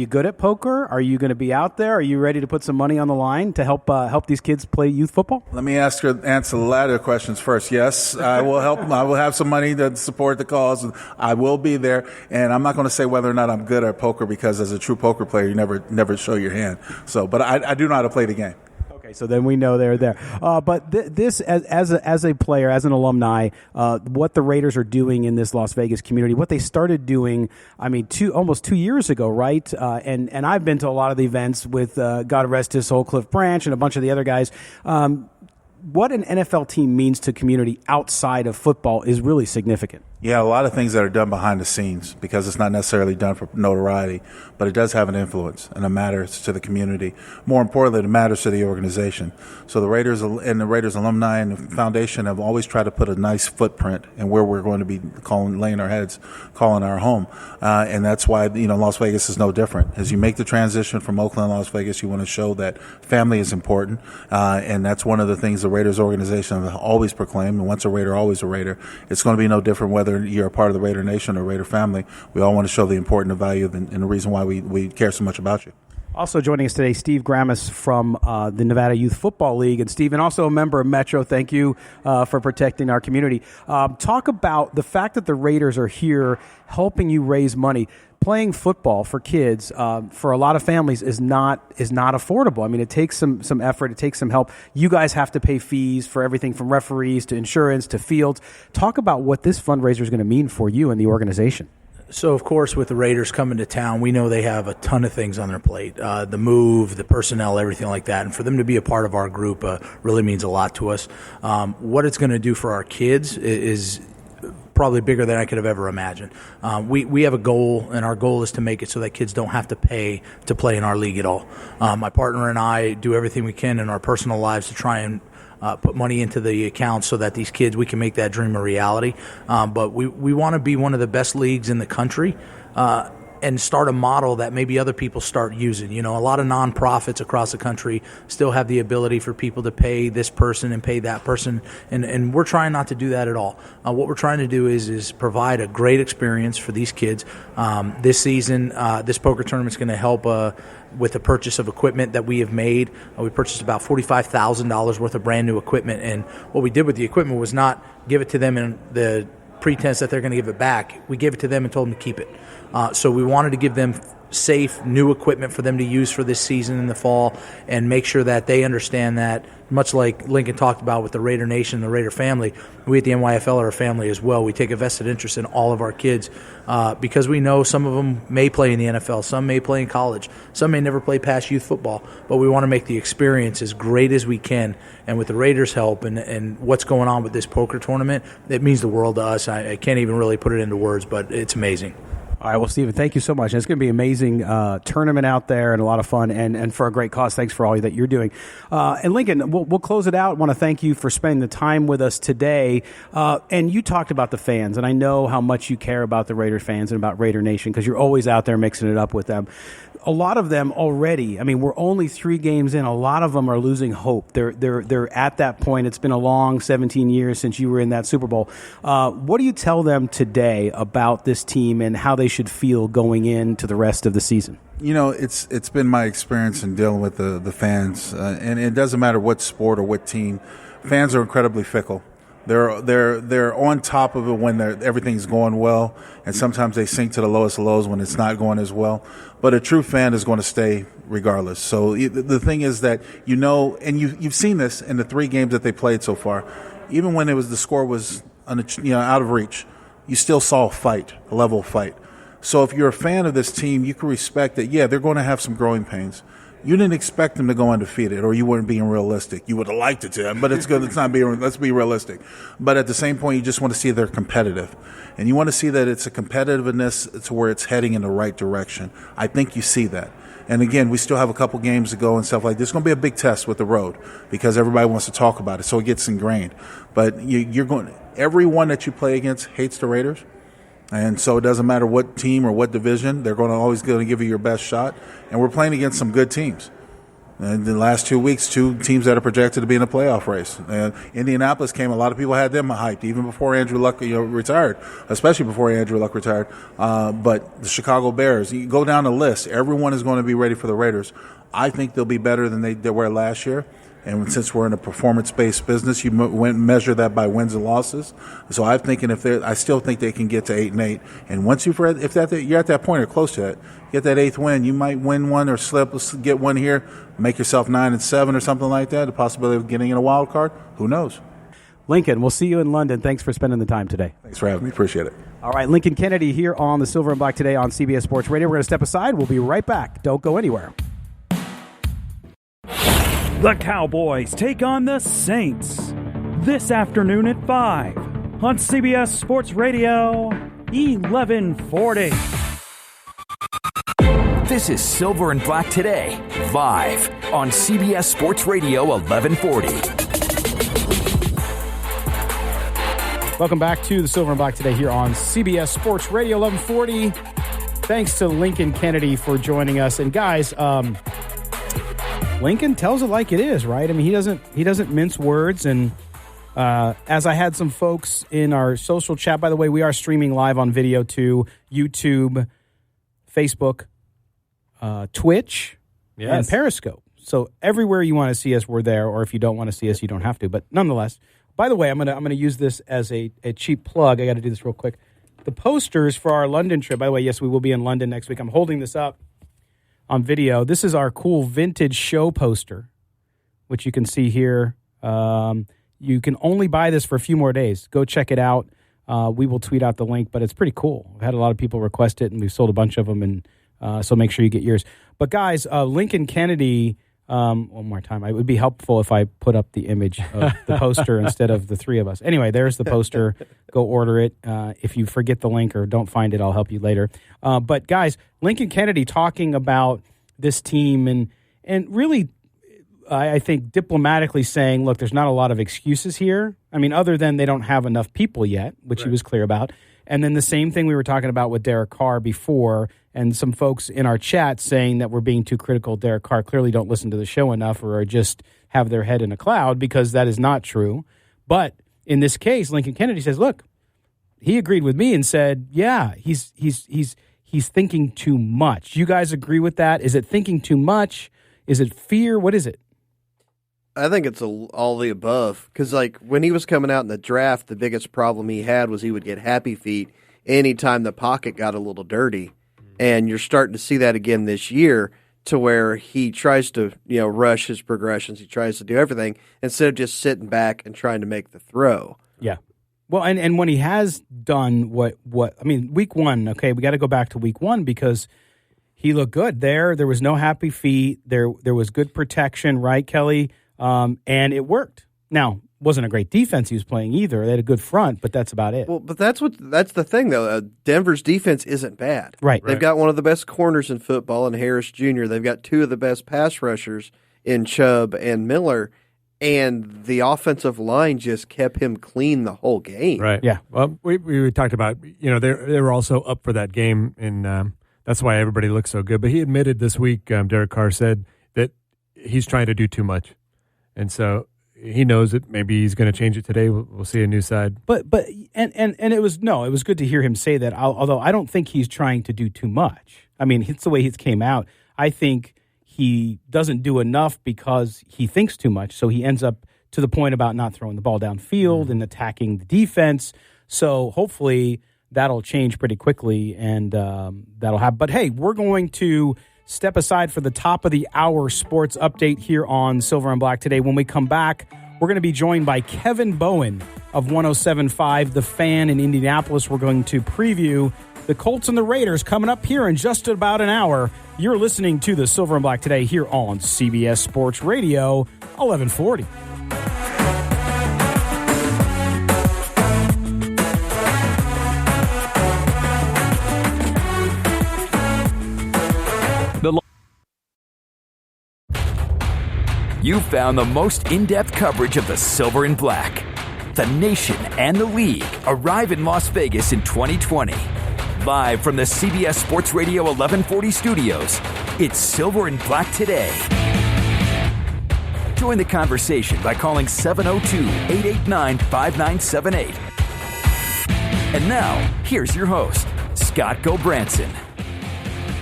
good at poker? Are you going to be out there? Are you ready to put some money on the line to help these kids play youth football? Let me answer the latter questions first. Yes, I will help. I will have some money to support the cause. I will be there, and I'm not going to say whether or not I'm good at poker, because as a true poker player, you never show your hand. So, but I do know how to play the game. Okay, so then we know they're there. But this, as a player, as an alumni, what the Raiders are doing in this Las Vegas community, what they started doing, I mean, almost 2 years ago, right? And I've been to a lot of the events with God rest his soul, Cliff Branch, and a bunch of the other guys. What an NFL team means to community outside of football is really significant. Yeah, a lot of things that are done behind the scenes, because it's not necessarily done for notoriety, but it does have an influence, and it matters to the community. More importantly, it matters to the organization. So the Raiders and the Raiders alumni and the foundation have always tried to put a nice footprint in where we're going to be laying our heads, calling our home. And that's why, Las Vegas is no different. As you make the transition from Oakland to Las Vegas, you want to show that family is important. And that's one of the things the Raiders organization have always proclaimed. And once a Raider, always a Raider. It's going to be no different whether you're a part of the Raider Nation or Raider family. We all want to show the importance and value and the reason why we care so much about you. Also joining us today, Steve Grammis from the Nevada Youth Football League. And Stephen, also a member of Metro. Thank you for protecting our community. Talk about the fact that the Raiders are here helping you raise money. Playing football for kids, for a lot of families, is not affordable. I mean, it takes some effort. It takes some help. You guys have to pay fees for everything from referees to insurance to fields. Talk about what this fundraiser is going to mean for you and the organization. So, of course, with the Raiders coming to town, we know they have a ton of things on their plate. The move, the personnel, everything like that. And for them to be a part of our group really means a lot to us. What it's going to do for our kids is probably bigger than I could have ever imagined. We have a goal, and our goal is to make it so that kids don't have to pay to play in our league at all. My partner and I do everything we can in our personal lives to try and put money into the account so that these kids, we can make that dream a reality. But we want to be one of the best leagues in the country and start a model that maybe other people start using. You know, a lot of nonprofits across the country still have the ability for people to pay this person and pay that person, and we're trying not to do that at all. What we're trying to do is provide a great experience for these kids. This season, this poker tournament is going to help with the purchase of equipment that we have made. We purchased about $45,000 worth of brand new equipment, and what we did with the equipment was not give it to them in the pretense that they're going to give it back. We gave it to them and told them to keep it. So we wanted to give them safe, new equipment for them to use for this season in the fall and make sure that they understand that, much like Lincoln talked about with the Raider Nation, the Raider family, we at the NYFL are a family as well. We take a vested interest in all of our kids because we know some of them may play in the NFL, some may play in college, some may never play past youth football, but we want to make the experience as great as we can. And with the Raiders' help and what's going on with this poker tournament, it means the world to us. I can't even really put it into words, but it's amazing. All right, well, Stephen, thank you so much. It's going to be an amazing tournament out there and a lot of fun and for a great cause. Thanks for all that you're doing. And Lincoln, we'll close it out. I want to thank you for spending the time with us today. And you talked about the fans, and I know how much you care about the Raider fans and about Raider Nation because you're always out there mixing it up with them. A lot of them already, I mean, we're only 3 games in. A lot of them are losing hope. They're at that point. It's been a long 17 years since you were in that Super Bowl. What do you tell them today about this team and how they should feel going into the rest of the season? You know, it's been my experience in dealing with the fans, and it doesn't matter what sport or what team. Fans are incredibly fickle. They're on top of it when everything's going well, and sometimes they sink to the lowest lows when it's not going as well. But a true fan is going to stay regardless. So the thing is that you know, and you've seen this in the 3 games that they played so far. Even when the score was out of reach, you still saw a level of fight. So if you're a fan of this team, you can respect that. Yeah, they're going to have some growing pains. You didn't expect them to go undefeated, or you weren't being realistic. You would have liked it to, but it's good. It's not being. Let's be realistic. But at the same point, you just want to see they're competitive, and you want to see that it's a competitiveness to where it's heading in the right direction. I think you see that. And again, we still have a couple games to go and stuff like this. It's going to be a big test with the road because everybody wants to talk about it, so it gets ingrained. But you're going. Everyone that you play against hates the Raiders. And so it doesn't matter what team or what division, they're always going to give you your best shot. And we're playing against some good teams. In the last 2 weeks, 2 teams that are projected to be in a playoff race. Indianapolis came, a lot of people had them hyped, even before Andrew Luck retired, especially before Andrew Luck retired. But the Chicago Bears, you go down the list, everyone is going to be ready for the Raiders. I think they'll be better than they were last year. And since we're in a performance-based business, you measure that by wins and losses. So I'm thinking I still think they can get to 8-8. And once you're at that point or close to that, get that 8th win, you might win one or get one here, make yourself 9-7 or something like that. The possibility of getting in a wild card, who knows? Lincoln, we'll see you in London. Thanks for spending the time today. Thanks for having me. Appreciate it. All right, Lincoln Kennedy here on the Silver and Black today on CBS Sports Radio. We're going to step aside. We'll be right back. Don't go anywhere. The Cowboys take on the Saints this afternoon at 5 on CBS Sports Radio 1140. This is Silver and Black Today, live on CBS Sports Radio 1140. Welcome back to the Silver and Black Today here on CBS Sports Radio 1140. Thanks to Lincoln Kennedy for joining us. And guys, Lincoln tells it like it is, right? I mean, he doesn't mince words. And as I had some folks in our social chat, by the way, we are streaming live on video to YouTube, Facebook, Twitch, and Periscope. So everywhere you want to see us, we're there. Or if you don't want to see us, you don't have to. But nonetheless, by the way, I'm gonna use this as a cheap plug. I got to do this real quick. The posters for our London trip. By the way, yes, we will be in London next week. I'm holding this up on video. This is our cool vintage show poster, which you can see here. You can only buy this for a few more days. Go check it out. we will tweet out the link, but it's pretty cool. I've had a lot of people request it, and we've sold a bunch of them, and so make sure you get yours. But, guys, Lincoln Kennedy, one more time, it would be helpful if I put up the image of the poster instead of the three of us. Anyway, there's the poster. Go order it. If you forget the link or don't find it, I'll help you later. But, guys, Lincoln Kennedy talking about this team and really, I think, diplomatically saying, look, there's not a lot of excuses here. I mean, other than they don't have enough people yet, which he was clear about. And then the same thing we were talking about with Derek Carr before, and some folks in our chat saying that we're being too critical of Derek Carr clearly don't listen to the show enough or just have their head in a cloud, because that is not true. But in this case, Lincoln Kennedy says, look, he agreed with me and said, yeah, he's thinking too much. You guys agree with that? Is it thinking too much? Is it fear? What is it? I think it's all the above. Because, like, when he was coming out in the draft, the biggest problem he had was he would get happy feet anytime the pocket got a little dirty. And you're starting to see that again this year, to where he tries to, rush his progressions. He tries to do everything instead of just sitting back and trying to make the throw. Yeah. Well, and when he has done what I mean, week one, okay, we got to go back to week one because he looked good there. There was no happy feet. There was good protection, right, Kelly? And it worked. Now, wasn't a great defense he was playing either. They had a good front, but that's about it. Well, but that's the thing, though. Denver's defense isn't bad. Right. They've got one of the best corners in football in Harris Jr. They've got two of the best pass rushers in Chubb and Miller, and the offensive line just kept him clean the whole game. Right. Yeah. Well, we talked about, they were also up for that game, and that's why everybody looks so good. But he admitted this week, Derek Carr said, that he's trying to do too much. And so he knows it. Maybe he's going to change it today. We'll see a new side. But it was good to hear him say that. Although I don't think he's trying to do too much. I mean, it's the way he came out. I think he doesn't do enough because he thinks too much. So he ends up to the point about not throwing the ball downfield and attacking the defense. So hopefully that'll change pretty quickly, and that'll happen. But hey, we're going to step aside for the top of the hour sports update here on Silver and Black today. When we come back, we're going to be joined by Kevin Bowen of 107.5 The Fan in Indianapolis. We're going to preview the Colts and the Raiders coming up here in just about an hour. You're listening to the Silver and Black today here on CBS Sports Radio 1140. You found the most in-depth coverage of the Silver and Black. The nation and the league arrive in Las Vegas in 2020. Live from the CBS Sports Radio 1140 studios, it's Silver and Black today. Join the conversation by calling 702-889-5978. And now, here's your host, Scott Gobranson.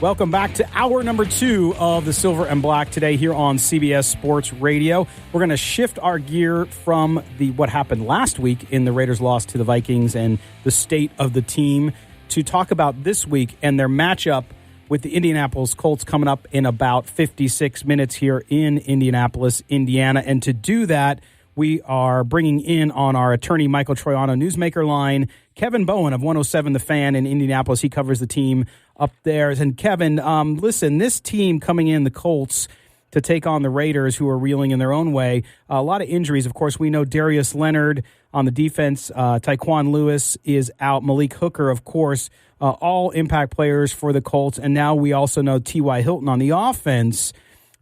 Welcome back to hour number 2 of the Silver and Black today here on CBS Sports Radio. We're going to shift our gear from what happened last week in the Raiders' loss to the Vikings and the state of the team to talk about this week and their matchup with the Indianapolis Colts coming up in about 56 minutes here in Indianapolis, Indiana. And to do that, we are bringing in on our attorney Michael Troiano newsmaker line, Kevin Bowen of 107 The Fan in Indianapolis. He covers the team up there. And Kevin, listen, this team coming in, the Colts, to take on the Raiders, who are reeling in their own way. A lot of injuries. Of course, we know Darius Leonard on the defense. Tyquan Lewis is out. Malik Hooker, of course, all impact players for the Colts. And now we also know T.Y. Hilton on the offense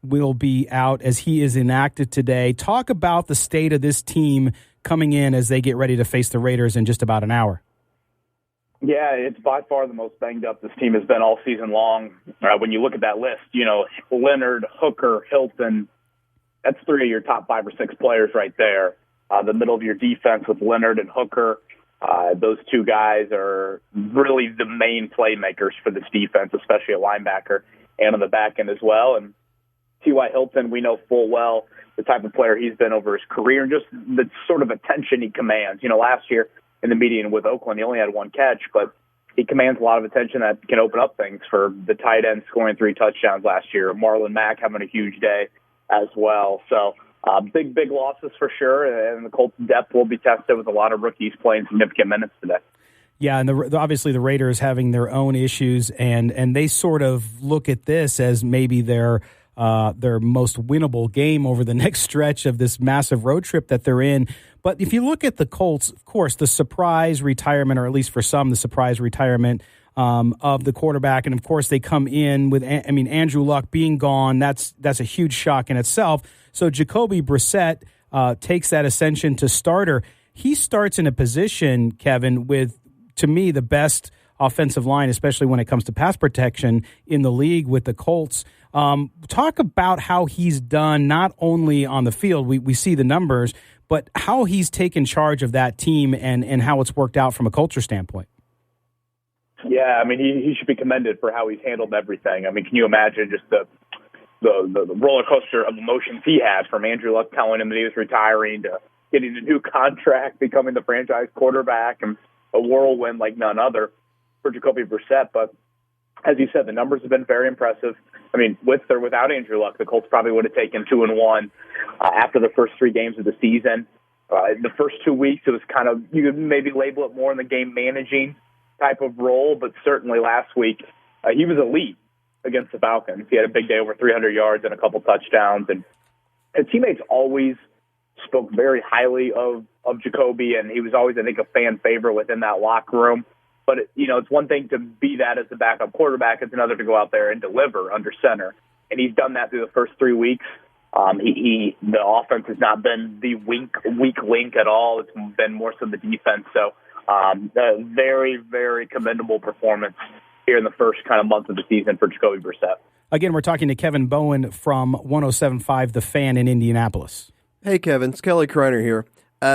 will be out as he is inactive today. Talk about the state of this team coming in as they get ready to face the Raiders in just about an hour. Yeah, it's by far the most banged up this team has been all season long. When you look at that list, Leonard, Hooker, Hilton, that's 3 of your top 5 or 6 players right there. The middle of your defense with Leonard and Hooker, those 2 guys are really the main playmakers for this defense, especially a linebacker and on the back end as well. And T.Y. Hilton, we know full well the type of player he's been over his career and just the sort of attention he commands. Last year in the meeting with Oakland, he only had 1 catch, but he commands a lot of attention that can open up things for the tight end scoring 3 touchdowns last year. Marlon Mack having a huge day as well. So Big losses for sure, and the Colts' depth will be tested with a lot of rookies playing significant minutes today. Yeah, and obviously the Raiders having their own issues, and they sort of look at this as maybe their most winnable game over the next stretch of this massive road trip that they're in. But if you look at the Colts, of course, the surprise retirement, or at least for some, the surprise retirement of the quarterback, and of course they come in with, Andrew Luck being gone. That's a huge shock in itself. So Jacoby Brissett takes that ascension to starter. He starts in a position, Kevin, with, to me, the best offensive line, especially when it comes to pass protection in the league with the Colts. Talk about how he's done, not only on the field, we see the numbers, but how he's taken charge of that team and how it's worked out from a culture standpoint. Yeah, he should be commended for how he's handled everything. Can you imagine just the roller coaster of emotions he had, from Andrew Luck telling him that he was retiring to getting a new contract, becoming the franchise quarterback, and a whirlwind like none other for Jacoby Brissett. But as you said, the numbers have been very impressive. With or without Andrew Luck, the Colts probably would have taken 2-1 after the first 3 games of the season. The first 2 weeks, it was kind of, you could maybe label it more in the game managing type of role, but certainly last week he was elite against the Falcons. He had a big day, over 300 yards and a couple touchdowns, and his teammates always spoke very highly of Jacoby, and he was always, I think, a fan favorite within that locker room. But, it's one thing to be that as the backup quarterback. It's another to go out there and deliver under center. And he's done that through the first 3 weeks. The offense has not been the weak link at all. It's been more so the defense. So a very, very commendable performance here in the first kind of month of the season for Jacoby Brissett. Again, we're talking to Kevin Bowen from 107.5 The Fan in Indianapolis. Hey, Kevin. It's Kelly Kreiner here.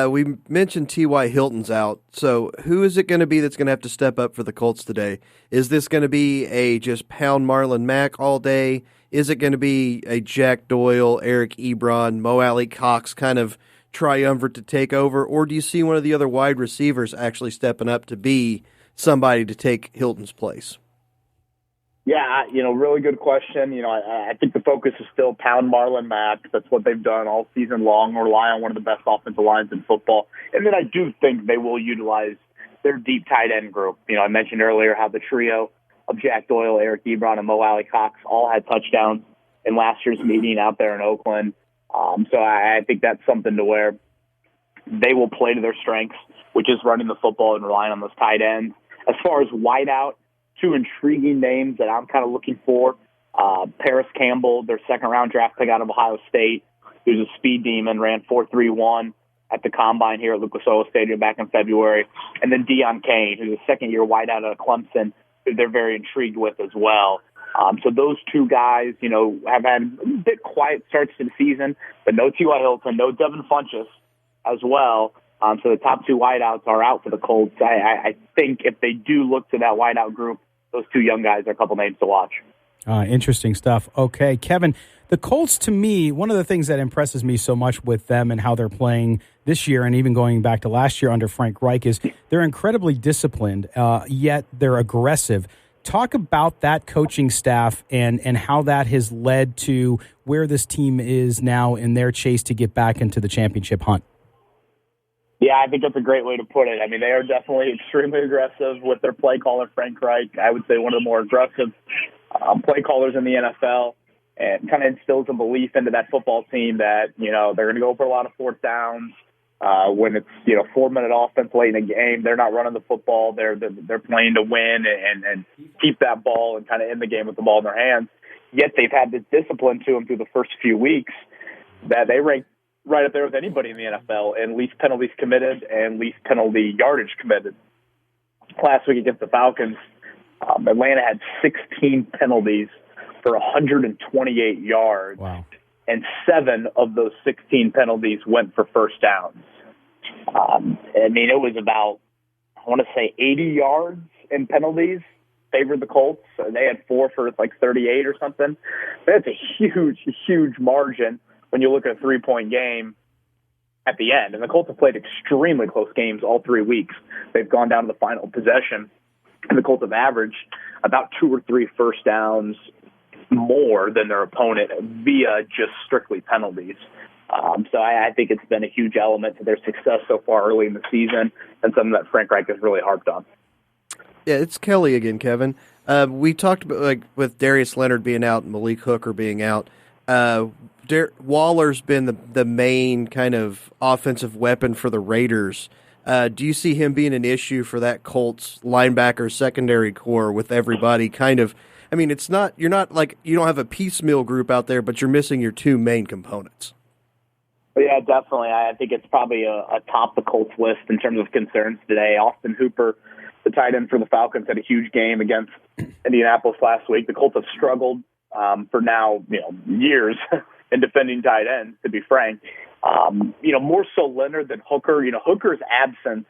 We mentioned T.Y. Hilton's out, so who is it going to be that's going to have to step up for the Colts today? Is this going to be a just pound Marlon Mack all day? Is it going to be a Jack Doyle, Eric Ebron, Mo Alley Cox kind of triumvirate to take over, or do you see one of the other wide receivers actually stepping up to be somebody to take Hilton's place? Yeah, really good question. I think the focus is still pound Marlon Mack. That's what they've done all season long, rely on one of the best offensive lines in football. And then I do think they will utilize their deep tight end group. I mentioned earlier how the trio of Jack Doyle, Eric Ebron, and Mo Alley Cox all had touchdowns in last year's meeting out there in Oakland. So I think that's something to where they will play to their strengths, which is running the football and relying on those tight ends. As far as wideout, 2 intriguing names that I'm kind of looking for. Paris Campbell, their second-round draft pick out of Ohio State, who's a speed demon, ran 4.31 at the Combine here at Lucas Oil Stadium back in February. And then Deion Kane, who's a second-year wideout out of Clemson, who they're very intrigued with as well. So those 2 guys, have had a bit quiet starts to the season, but no T.Y. Hilton, no Devin Funchess as well. So the top 2 wideouts are out for the Colts. I think if they do look to that wideout group, those 2 young guys are a couple names to watch. Interesting stuff. Okay, Kevin, the Colts, to me, one of the things that impresses me so much with them and how they're playing this year and even going back to last year under Frank Reich is they're incredibly disciplined, yet they're aggressive. Talk about that coaching staff and how that has led to where this team is now in their chase to get back into the championship hunt. Yeah, I think that's a great way to put it. They are definitely extremely aggressive with their play caller, Frank Reich. I would say one of the more aggressive play callers in the NFL, and kind of instills a belief into that football team that, they're going to go for a lot of 4th downs. When it's, 4-minute offense late in the game, they're not running the football. They're playing to win and keep that ball and kind of end the game with the ball in their hands. Yet they've had this discipline to them through the first few weeks that they rank right up there with anybody in the NFL in least penalties committed and least penalty yardage committed. Last week against the Falcons, Atlanta had 16 penalties for 128 yards. Wow. And 7 of those 16 penalties went for first downs. It was about, I want to say, 80 yards in penalties favored the Colts. They had 4 for 38 or something. That's a huge, huge margin when you look at a 3-point game at the end. And the Colts have played extremely close games all 3 weeks. They've gone down to the final possession, and the Colts have averaged about 2 or 3 first downs more than their opponent via just strictly penalties. So I think it's been a huge element to their success so far early in the season, and something that Frank Reich has really harped on. Yeah, it's Kelly again, Kevin. We talked about with Darius Leonard being out and Malik Hooker being out. Waller's been the main kind of offensive weapon for the Raiders. Do you see him being an issue for that Colts linebacker secondary core with everybody kind of? I mean, you don't have a piecemeal group out there, but you're missing your two main components. Yeah, definitely. I think it's probably a top the Colts list in terms of concerns today. Austin Hooper, the tight end for the Falcons, had a huge game against Indianapolis last week. The Colts have struggled for now, years in defending tight ends, to be frank. More so Leonard than Hooker. Hooker's absence,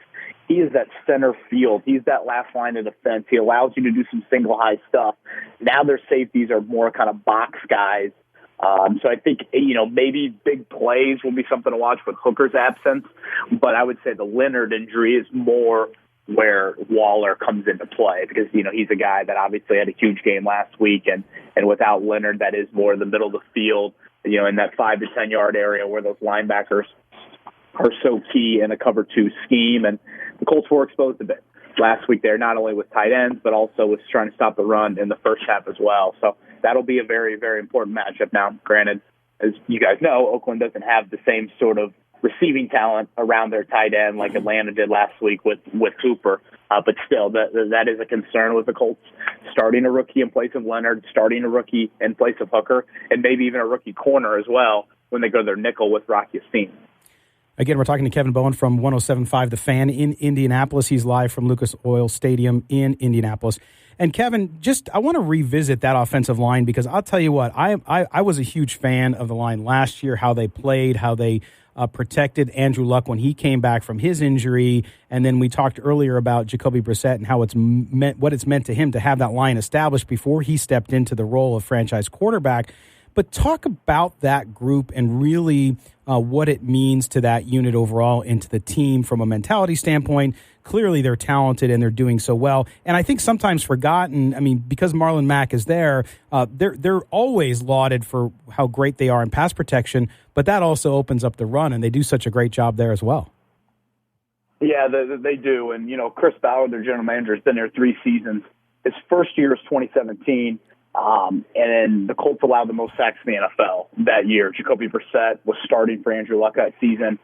he is that center field. He's that last line of defense. He allows you to do some single high stuff. Now their safeties are more kind of box guys. So I think, maybe big plays will be something to watch with Hooker's absence. But I would say the Leonard injury is more where Waller comes into play because, he's a guy that obviously had a huge game last week. And without Leonard, that is more in the middle of the field, in that 5 to 10 yard area where those linebackers are so key in a cover 2 scheme. And the Colts were exposed a bit last week there, not only with tight ends, but also with trying to stop the run in the first half as well. So that'll be a very, very important matchup. Now, granted, as you guys know, Oakland doesn't have the same sort of receiving talent around their tight end like Atlanta did last week with Cooper. But still, that is a concern with the Colts starting a rookie in place of Leonard, starting a rookie in place of Hooker, and maybe even a rookie corner as well when they go to their nickel with Rocky Yassin. Again, we're talking to Kevin Bowen from 107.5 The Fan in Indianapolis. He's live from Lucas Oil Stadium in Indianapolis. And Kevin, I want to revisit that offensive line because I'll tell you what, I was a huge fan of the line last year, how they played, how they protected Andrew Luck when he came back from his injury. And then we talked earlier about Jacoby Brissett and how what it's meant to him to have that line established before he stepped into the role of franchise quarterback. But talk about that group and really what it means to that unit overall and to the team from a mentality standpoint. Clearly, they're talented and they're doing so well. And I think sometimes forgotten, because Marlon Mack is there, they're always lauded for how great they are in pass protection, but that also opens up the run, and they do such a great job there as well. Yeah, they do. And, Chris Ballard, their general manager, has been there 3 seasons. His first year is 2017. And then the Colts allowed the most sacks in the NFL that year. Jacoby Brissett was starting for Andrew Luck that season.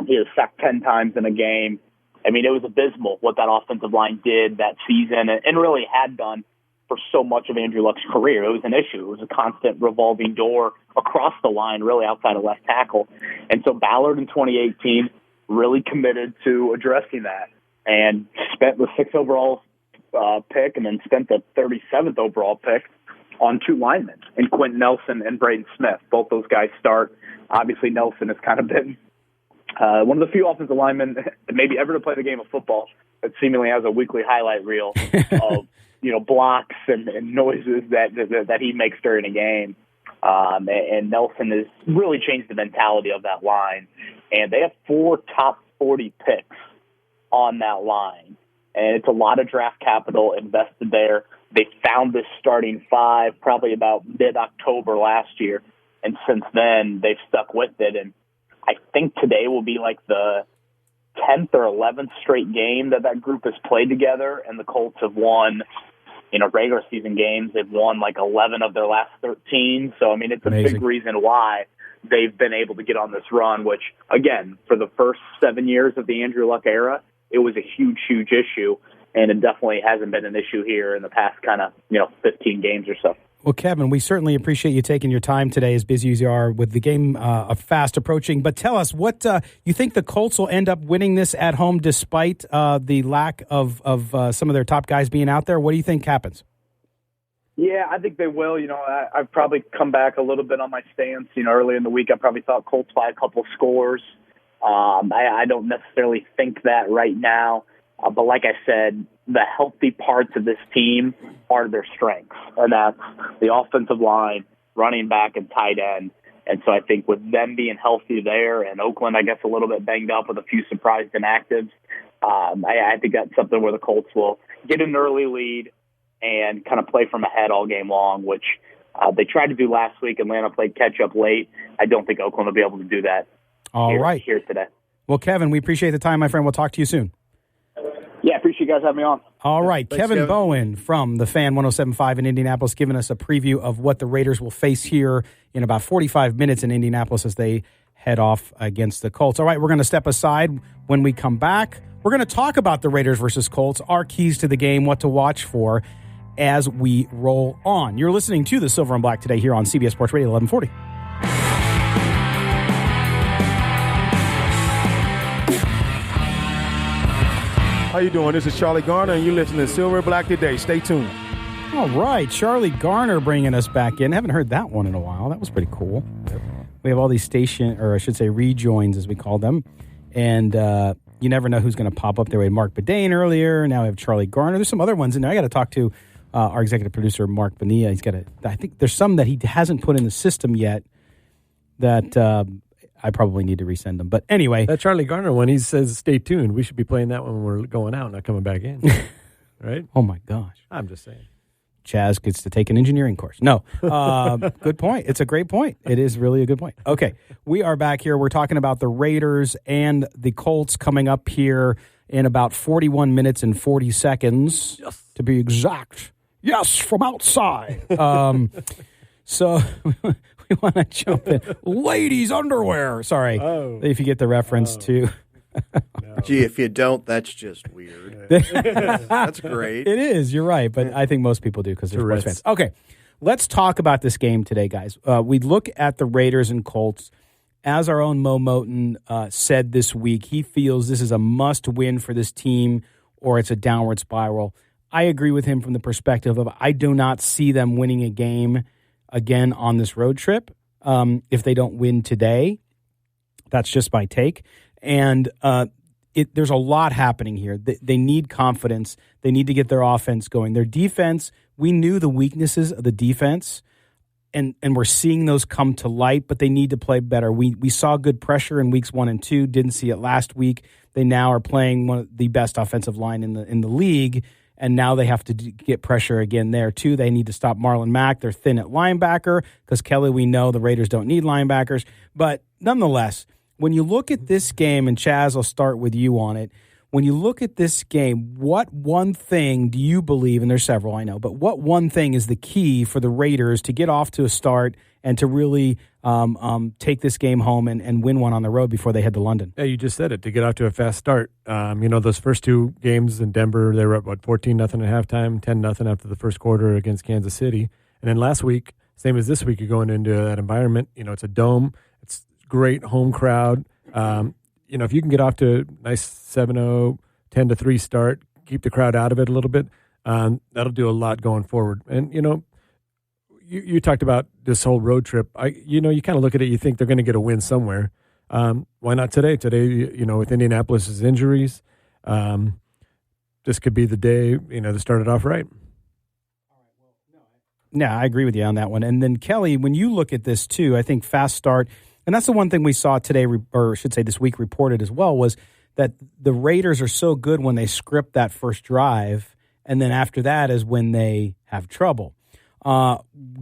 He was sacked 10 times in a game. It was abysmal what that offensive line did that season and really had done for so much of Andrew Luck's career. It was an issue. It was a constant revolving door across the line, really outside of left tackle. And so Ballard in 2018 really committed to addressing that and spent the 6th overall pick and then spent the 37th overall pick on 2 linemen, in Quentin Nelson and Braden Smith. Both those guys start. Obviously, Nelson has kind of been one of the few offensive linemen maybe ever to play the game of football that seemingly has a weekly highlight reel of blocks and noises that he makes during a game. And Nelson has really changed the mentality of that line. And they have 4 top 40 picks on that line. And it's a lot of draft capital invested there. They found this starting 5 probably about mid-October last year. And since then, they've stuck with it. And I think today will be like the 10th or 11th straight game that group has played together. And the Colts have won, regular season games. They've won like 11 of their last 13. So, it's a big reason why they've been able to get on this run, which, again, for the first 7 years of the Andrew Luck era, it was a huge, huge issue. And it definitely hasn't been an issue here in the past 15 games or so. Well, Kevin, we certainly appreciate you taking your time today, as busy as you are with the game fast approaching. But tell us, what you think the Colts will end up winning this at home despite the lack of some of their top guys being out there? What do you think happens? Yeah, I think they will. I've probably come back a little bit on my stance. Early in the week, I probably thought Colts by a couple scores. I don't necessarily think that right now. But like I said, the healthy parts of this team are their strengths, and that's the offensive line, running back, and tight end. And so I think with them being healthy there, and Oakland, I guess, a little bit banged up with a few surprised inactives, I think that's something where the Colts will get an early lead and kind of play from ahead all game long, which they tried to do last week. Atlanta played catch-up late. I don't think Oakland will be able to do that here today. Well, Kevin, we appreciate the time, my friend. We'll talk to you soon. Yeah, appreciate you guys having me on. All right, Thanks, Kevin Bowen from the Fan 107.5 in Indianapolis giving us a preview of what the Raiders will face here in about 45 minutes in Indianapolis as they head off against the Colts. All right, we're going to step aside. When we come back, we're going to talk about the Raiders versus Colts, our keys to the game, what to watch for as we roll on. You're listening to the Silver and Black today here on CBS Sports Radio 1140. How you doing? This is Charlie Garner, and you're listening to Silver and Black today. Stay tuned. All right, Charlie Garner bringing us back in. Haven't heard that one in a while. That was pretty cool. Yep. We have all these rejoins, as we call them. And you never know who's going to pop up there. We had Mark Bedane earlier. Now we have Charlie Garner. There's some other ones in there. I got to talk to our executive producer, Mark Bonilla. I think there's some that he hasn't put in the system yet that I probably need to resend them. But anyway. That Charlie Garner one, he says, stay tuned. We should be playing that when we're going out, not coming back in. Right? Oh, my gosh. I'm just saying. Chaz gets to take an engineering course. No. Good point. It's a great point. It is really a good point. Okay. We are back here. We're talking about the Raiders and the Colts coming up here in about 41 minutes and 40 seconds, yes, to be exact. Yes, from outside. So we want to jump in. Ladies' underwear. Sorry. Oh. If you get the reference to... No. Gee, if you don't, that's just weird. That's great. It is. You're right. But I think most people do because they're sports fans. Okay. Let's talk about this game today, guys. We look at the Raiders and Colts. As our own Mo Moten said this week, he feels this is a must-win for this team or it's a downward spiral. I agree with him from the perspective of I do not see them winning a game again on this road trip if they don't win today. That's just my take. And there's a lot happening here. They need confidence. They need to get their offense going. Their defense, we knew the weaknesses of the defense, and we're seeing those come to light, but they need to play better. We saw good pressure in weeks 1 and 2, didn't see it last week. They now are playing one of the best offensive line in the league, and now they have to get pressure again there, too. They need to stop Marlon Mack. They're thin at linebacker because, Kelly, we know the Raiders don't need linebackers. But nonetheless, when you look at this game, and Chaz, I'll start with you on it. When you look at this game, what one thing do you believe, and there's several I know, but what one thing is the key for the Raiders to get off to a start and to really take this game home and win one on the road before they head to London? Yeah, you just said it, to get off to a fast start. Those first two games in Denver, they were up, 14-0 at halftime, 10-0 after the first quarter against Kansas City. And then last week, same as this week, you're going into that environment. It's a dome. It's great home crowd. If you can get off to a nice 7-0, 10-3 start, keep the crowd out of it a little bit, that'll do a lot going forward. And, you talked about this whole road trip. You kind of look at it, you think they're going to get a win somewhere. Why not today? Today, with Indianapolis' injuries, this could be the day, to start it off right. Yeah, I agree with you on that one. And then, Kelly, when you look at this, too, I think fast start – and that's the one thing we saw today, or I should say this week reported as well, was that the Raiders are so good when they script that first drive, and then after that is when they have trouble.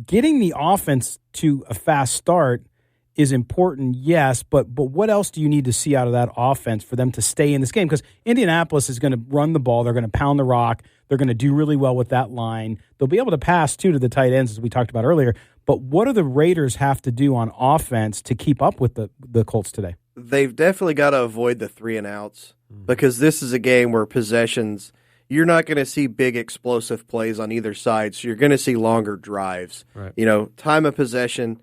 Getting the offense to a fast start is important, yes, but what else do you need to see out of that offense for them to stay in this game? Because Indianapolis is going to run the ball. They're going to pound the rock. They're going to do really well with that line. They'll be able to pass, too, to the tight ends, as we talked about earlier. But what do the Raiders have to do on offense to keep up with the Colts today? They've definitely got to avoid the 3-and-outs because this is a game where possessions, you're not going to see big explosive plays on either side, so you're going to see longer drives. Right. Time of possession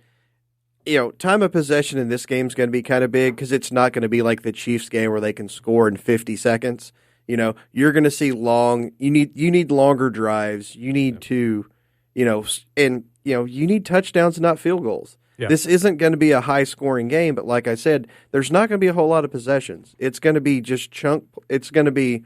in this game is going to be kind of big because it's not going to be like the Chiefs game where they can score in 50 seconds. You're going to see you need longer drives. You need to, you need touchdowns, not field goals. Yeah. This isn't going to be a high-scoring game, but like I said, there's not going to be a whole lot of possessions. It's going to be just chunk. It's going to be,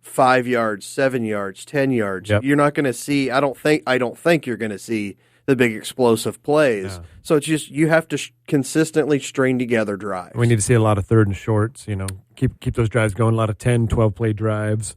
5 yards, 7 yards, 10 yards. Yep. You're not going to see. I don't think you're going to see the big explosive plays. Yeah. So it's just you have to consistently string together drives. We need to see a lot of third and shorts. Keep those drives going. A lot of 10, 12 play drives.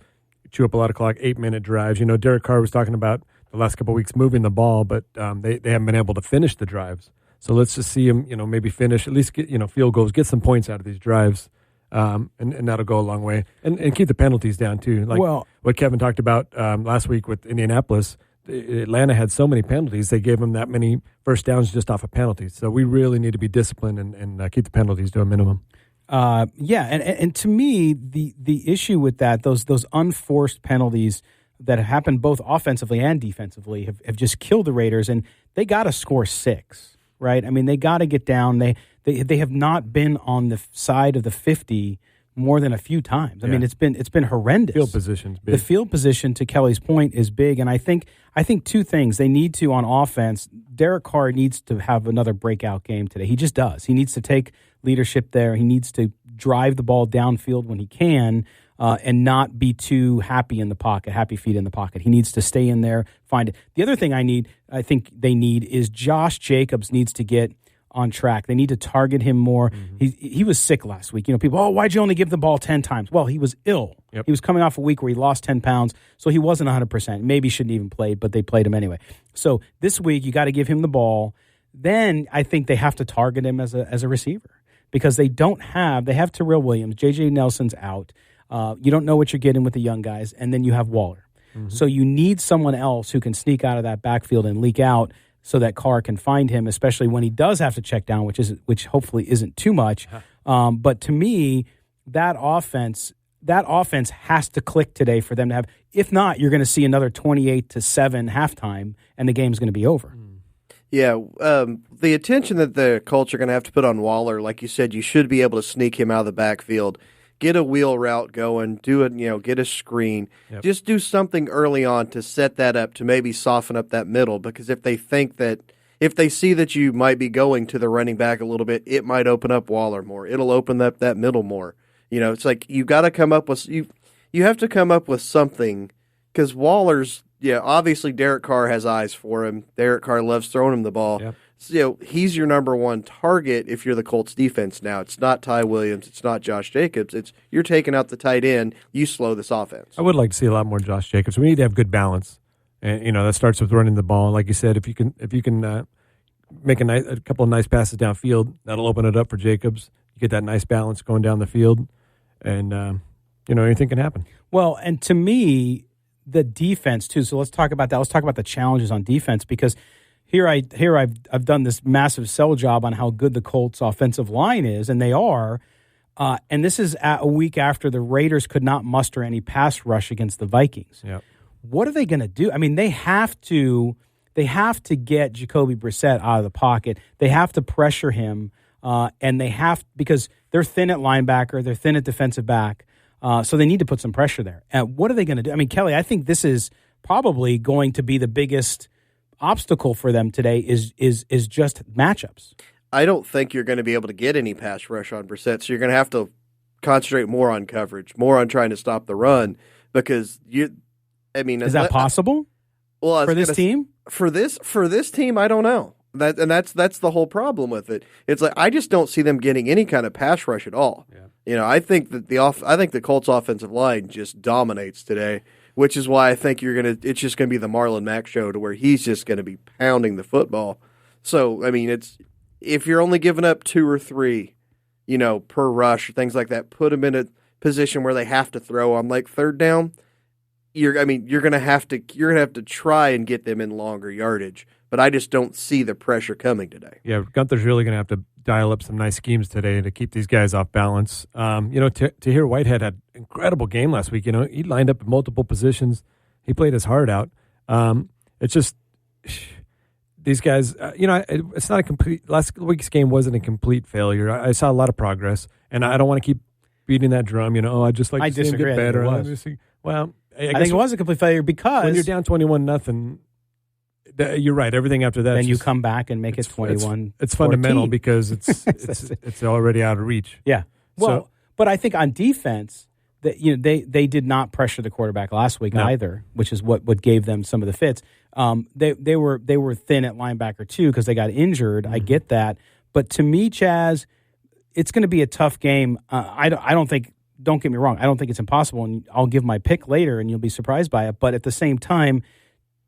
Chew up a lot of clock. 8-minute drives. Derek Carr was talking about the last couple of weeks moving the ball, but they haven't been able to finish the drives. So let's just see them, maybe finish, at least get, field goals, get some points out of these drives, and that'll go a long way. And keep the penalties down, too. Like what Kevin talked about last week with Indianapolis, Atlanta had so many penalties, they gave them that many first downs just off of penalties. So we really need to be disciplined and keep the penalties to a minimum. And to me, the issue with that, those unforced penalties that have happened both offensively and defensively have just killed the Raiders, and they got to score 6. Right? I mean, they got to get down. They have not been on the side of the 50 more than a few times. I mean, it's been horrendous. Field position's big. The field position, to Kelly's point, is big, and I think two things. They need to, on offense, Derek Carr needs to have another breakout game today. He just does. He needs to take leadership there. He needs to drive the ball downfield when he can, and not be too happy feet in the pocket. He needs to stay in there, find it. The other thing I think they need is Josh Jacobs needs to get on track. They need to target him more. Mm-hmm. He was sick last week. People, why'd you only give the ball 10 times? Well, he was ill. Yep. He was coming off a week where he lost 10 pounds, so he wasn't 100%. Maybe shouldn't even played, but they played him anyway. So this week, you got to give him the ball. Then I think they have to target him as a receiver because they have Terrell Williams. J.J. Nelson's out. You don't know what you're getting with the young guys, and then you have Waller. Mm-hmm. So you need someone else who can sneak out of that backfield and leak out so that Carr can find him, especially when he does have to check down, which hopefully isn't too much. But to me, that offense has to click today for them to have. If not, you're going to see another 28-7 halftime, and the game's going to be over. Yeah, the attention that the Colts are going to have to put on Waller, like you said, you should be able to sneak him out of the backfield. Get a wheel route going, do it, get a screen. Yep. Just do something early on to set that up to maybe soften up that middle, because if they see that you might be going to the running back a little bit, it might open up Waller more. It'll open up that middle more. It's like you got to come up with you have to come up with something, because Waller's obviously Derek Carr has eyes for him. Derek Carr loves throwing him the ball. Yep. So, he's your number one target if you're the Colts defense now. It's not Ty Williams. It's not Josh Jacobs. It's you're taking out the tight end. You slow this offense. I would like to see a lot more Josh Jacobs. We need to have good balance. And, that starts with running the ball. Like you said, if you can make a couple of nice passes downfield, that'll open it up for Jacobs. You get that nice balance going down the field, and, anything can happen. Well, and to me, the defense, too. So let's talk about that. Let's talk about the challenges on defense, because Here I've done this massive sell job on how good the Colts offensive line is, and they are. And this is a week after the Raiders could not muster any pass rush against the Vikings. Yep. What are they going to do? I mean, they have to get Jacoby Brissett out of the pocket. They have to pressure him, and because they're thin at linebacker, they're thin at defensive back, so they need to put some pressure there. And what are they going to do? I mean, Kelly, I think this is probably going to be the biggest obstacle for them today is just matchups. I don't think you're going to be able to get any pass rush on Brissett, so you're going to have to concentrate more on coverage, more on trying to stop the run, because is that possible? Well, for this team? For this team, I don't know. That's the whole problem with it. It's like I just don't see them getting any kind of pass rush at all. Yeah. I think that the Colts offensive line just dominates today, which is why I think it's just going to be the Marlon Mack show, to where he's just going to be pounding the football. So, if you're only giving up 2 or 3, per rush or things like that, put them in a position where they have to throw on like third down. You're going to have to try and get them in longer yardage, but I just don't see the pressure coming today. Yeah, Gunther's really going to have to dial up some nice schemes today to keep these guys off balance. Tahir Whitehead had an incredible game last week. He lined up in multiple positions. He played his heart out. It's just these guys, it's not a complete – last week's game wasn't a complete failure. I saw a lot of progress, and I don't want to keep beating that drum. I just like to see him get better. I think it was a complete failure because – when you're down 21-0, you're right. Everything after that, then you come back and make it 21. It's fundamental because it's already out of reach. Yeah. Well, but I think on defense, they did not pressure the quarterback last week either, which is what gave them some of the fits. They were thin at linebacker too because they got injured. Mm-hmm. I get that, but to me, Chaz, it's going to be a tough game. I don't think. Don't get me wrong. I don't think it's impossible, and I'll give my pick later, and you'll be surprised by it. But at the same time,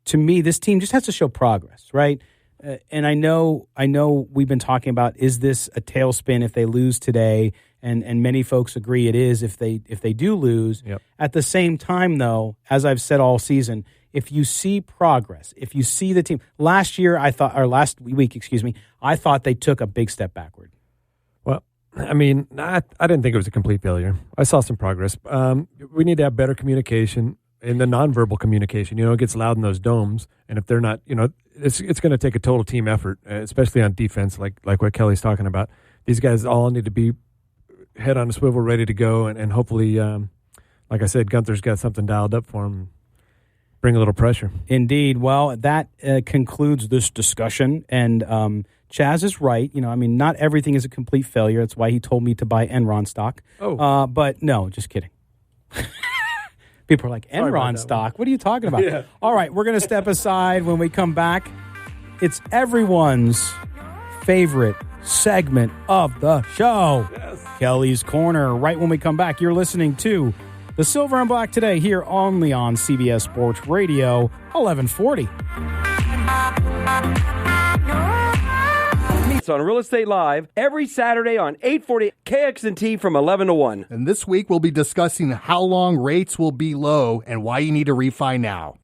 to me, this team just has to show progress, right? And I know we've been talking about, is this a tailspin if they lose today? And many folks agree it is if they do lose. Yep. At the same time, though, as I've said all season, if you see progress, if you see the team last week, I thought they took a big step backward. Well, I mean, I didn't think it was a complete failure. I saw some progress. We need to have better communication in the nonverbal communication. It gets loud in those domes, and if they're not, it's going to take a total team effort, especially on defense, like what Kelly's talking about. These guys all need to be head on a swivel, ready to go, and hopefully, like I said, Gunther's got something dialed up for him. Bring a little pressure. Indeed. Well, that concludes this discussion, and Chaz is right. Not everything is a complete failure. That's why he told me to buy Enron stock. Oh. But no, just kidding. People are like, Enron stock? What are you talking about? Yeah. All right, we're going to step aside. When we come back, it's everyone's favorite segment of the show, yes. Kelly's Corner. Right when we come back, you're listening to the Silver and Black today here only on CBS Sports Radio 1140. On Real Estate Live every Saturday on 840 KXNT from 11 to 1. And this week we'll be discussing how long rates will be low and why you need to refi now.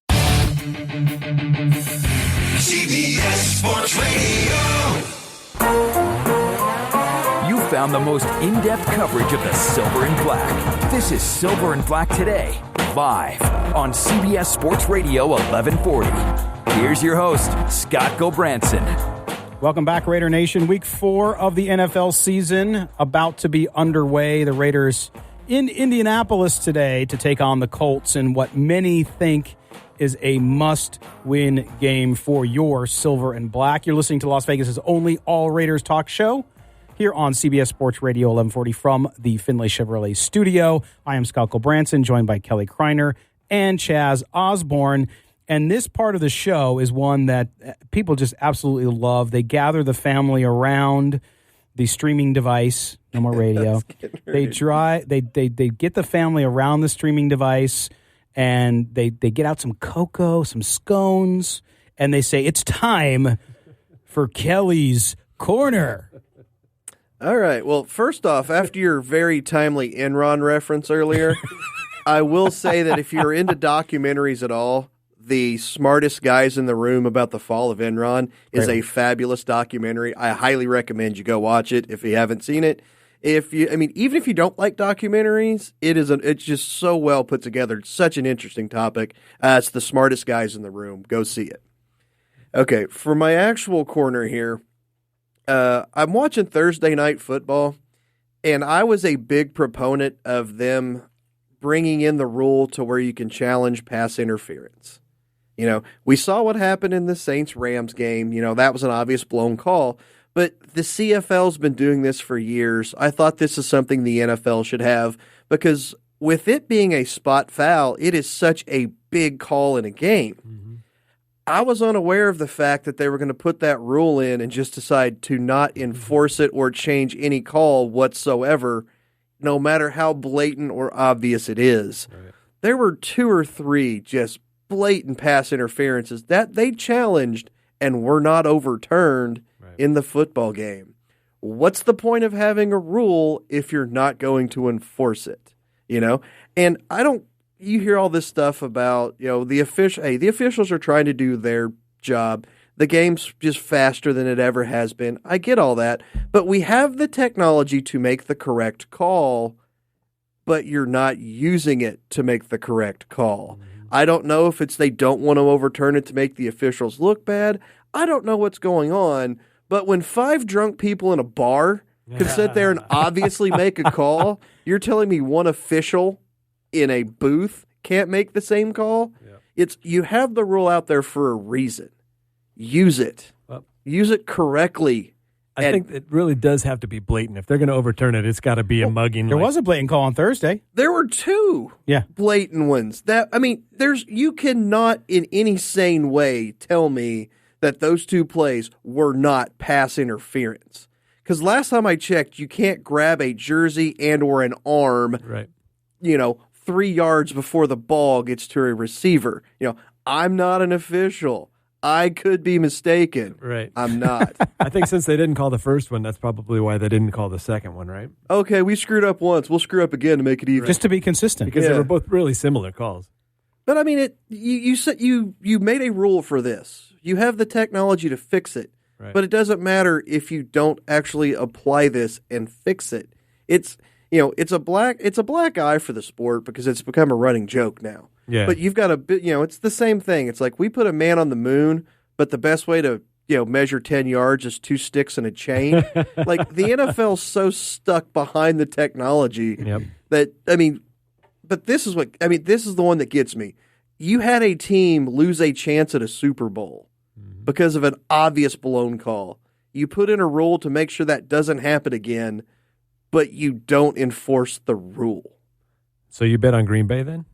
CBS Sports Radio. You found the most in-depth coverage of the Silver and Black. This is Silver and Black Today, live on CBS Sports Radio 1140. Here's your host, Scott Gobranson. Welcome back, Raider Nation. Week 4 of the NFL season about to be underway. The Raiders in Indianapolis today to take on the Colts in what many think is a must-win game for your Silver and Black. You're listening to Las Vegas's only all Raiders talk show here on CBS Sports Radio 1140 from the Findlay Chevrolet studio. I am Scott Gobranson, joined by Kelly Kreiner and Chaz Osborne. And this part of the show is one that people just absolutely love. They gather the family around the streaming device, no more radio. They get the family around the streaming device, and they get out some cocoa, some scones, and they say, it's time for Kelly's Corner. All right. Well, first off, after your very timely Enron reference earlier, I will say that if you're into documentaries at all, The Smartest Guys in the Room about the fall of Enron is a fabulous documentary. I highly recommend you go watch it if you haven't seen it. Even if you don't like documentaries, it's just so well put together. It's such an interesting topic. It's The Smartest Guys in the Room. Go see it. Okay, for my actual corner here, I'm watching Thursday Night Football, and I was a big proponent of them bringing in the rule to where you can challenge pass interference. We saw what happened in the Saints-Rams game. That was an obvious blown call. But the CFL's been doing this for years. I thought this is something the NFL should have because with it being a spot foul, it is such a big call in a game. Mm-hmm. I was unaware of the fact that they were going to put that rule in and just decide to not enforce it or change any call whatsoever, no matter how blatant or obvious it is. Right. There were 2 or 3 just blatant pass interferences that they challenged and were not overturned in the football game. What's the point of having a rule if you're not going to enforce it? And you hear all this stuff about, the officials are trying to do their job. The game's just faster than it ever has been. I get all that, but we have the technology to make the correct call, but you're not using it to make the correct call. Mm-hmm. I don't know if it's they don't want to overturn it to make the officials look bad. I don't know what's going on, but when 5 drunk people in a bar can sit there and obviously make a call, you're telling me one official in a booth can't make the same call? Yeah. You have the rule out there for a reason. Use it. Use it correctly. I think it really does have to be blatant. If they're going to overturn it, it's got to be a mugging. There was a blatant call on Thursday. There were 2 blatant ones. You cannot in any sane way tell me that those 2 plays were not pass interference. Because last time I checked, you can't grab a jersey and or an arm, 3 yards before the ball gets to a receiver. I'm not an official. I could be mistaken. Right. I'm not. I think since they didn't call the first one, that's probably why they didn't call the second one, right? Okay, we screwed up once. We'll screw up again to make it even. Just to be consistent. Because they were both really similar calls. But I mean, you made a rule for this. You have the technology to fix it. Right. But it doesn't matter if you don't actually apply this and fix it. It's a black eye for the sport because it's become a running joke now. Yeah. But you've got it's the same thing. It's like we put a man on the moon, but the best way to measure 10 yards is 2 sticks and a chain. Like the NFL's so stuck behind the technology that but this is the one that gets me. You had a team lose a chance at a Super Bowl because of an obvious blown call. You put in a rule to make sure that doesn't happen again, but you don't enforce the rule. So you bet on Green Bay then?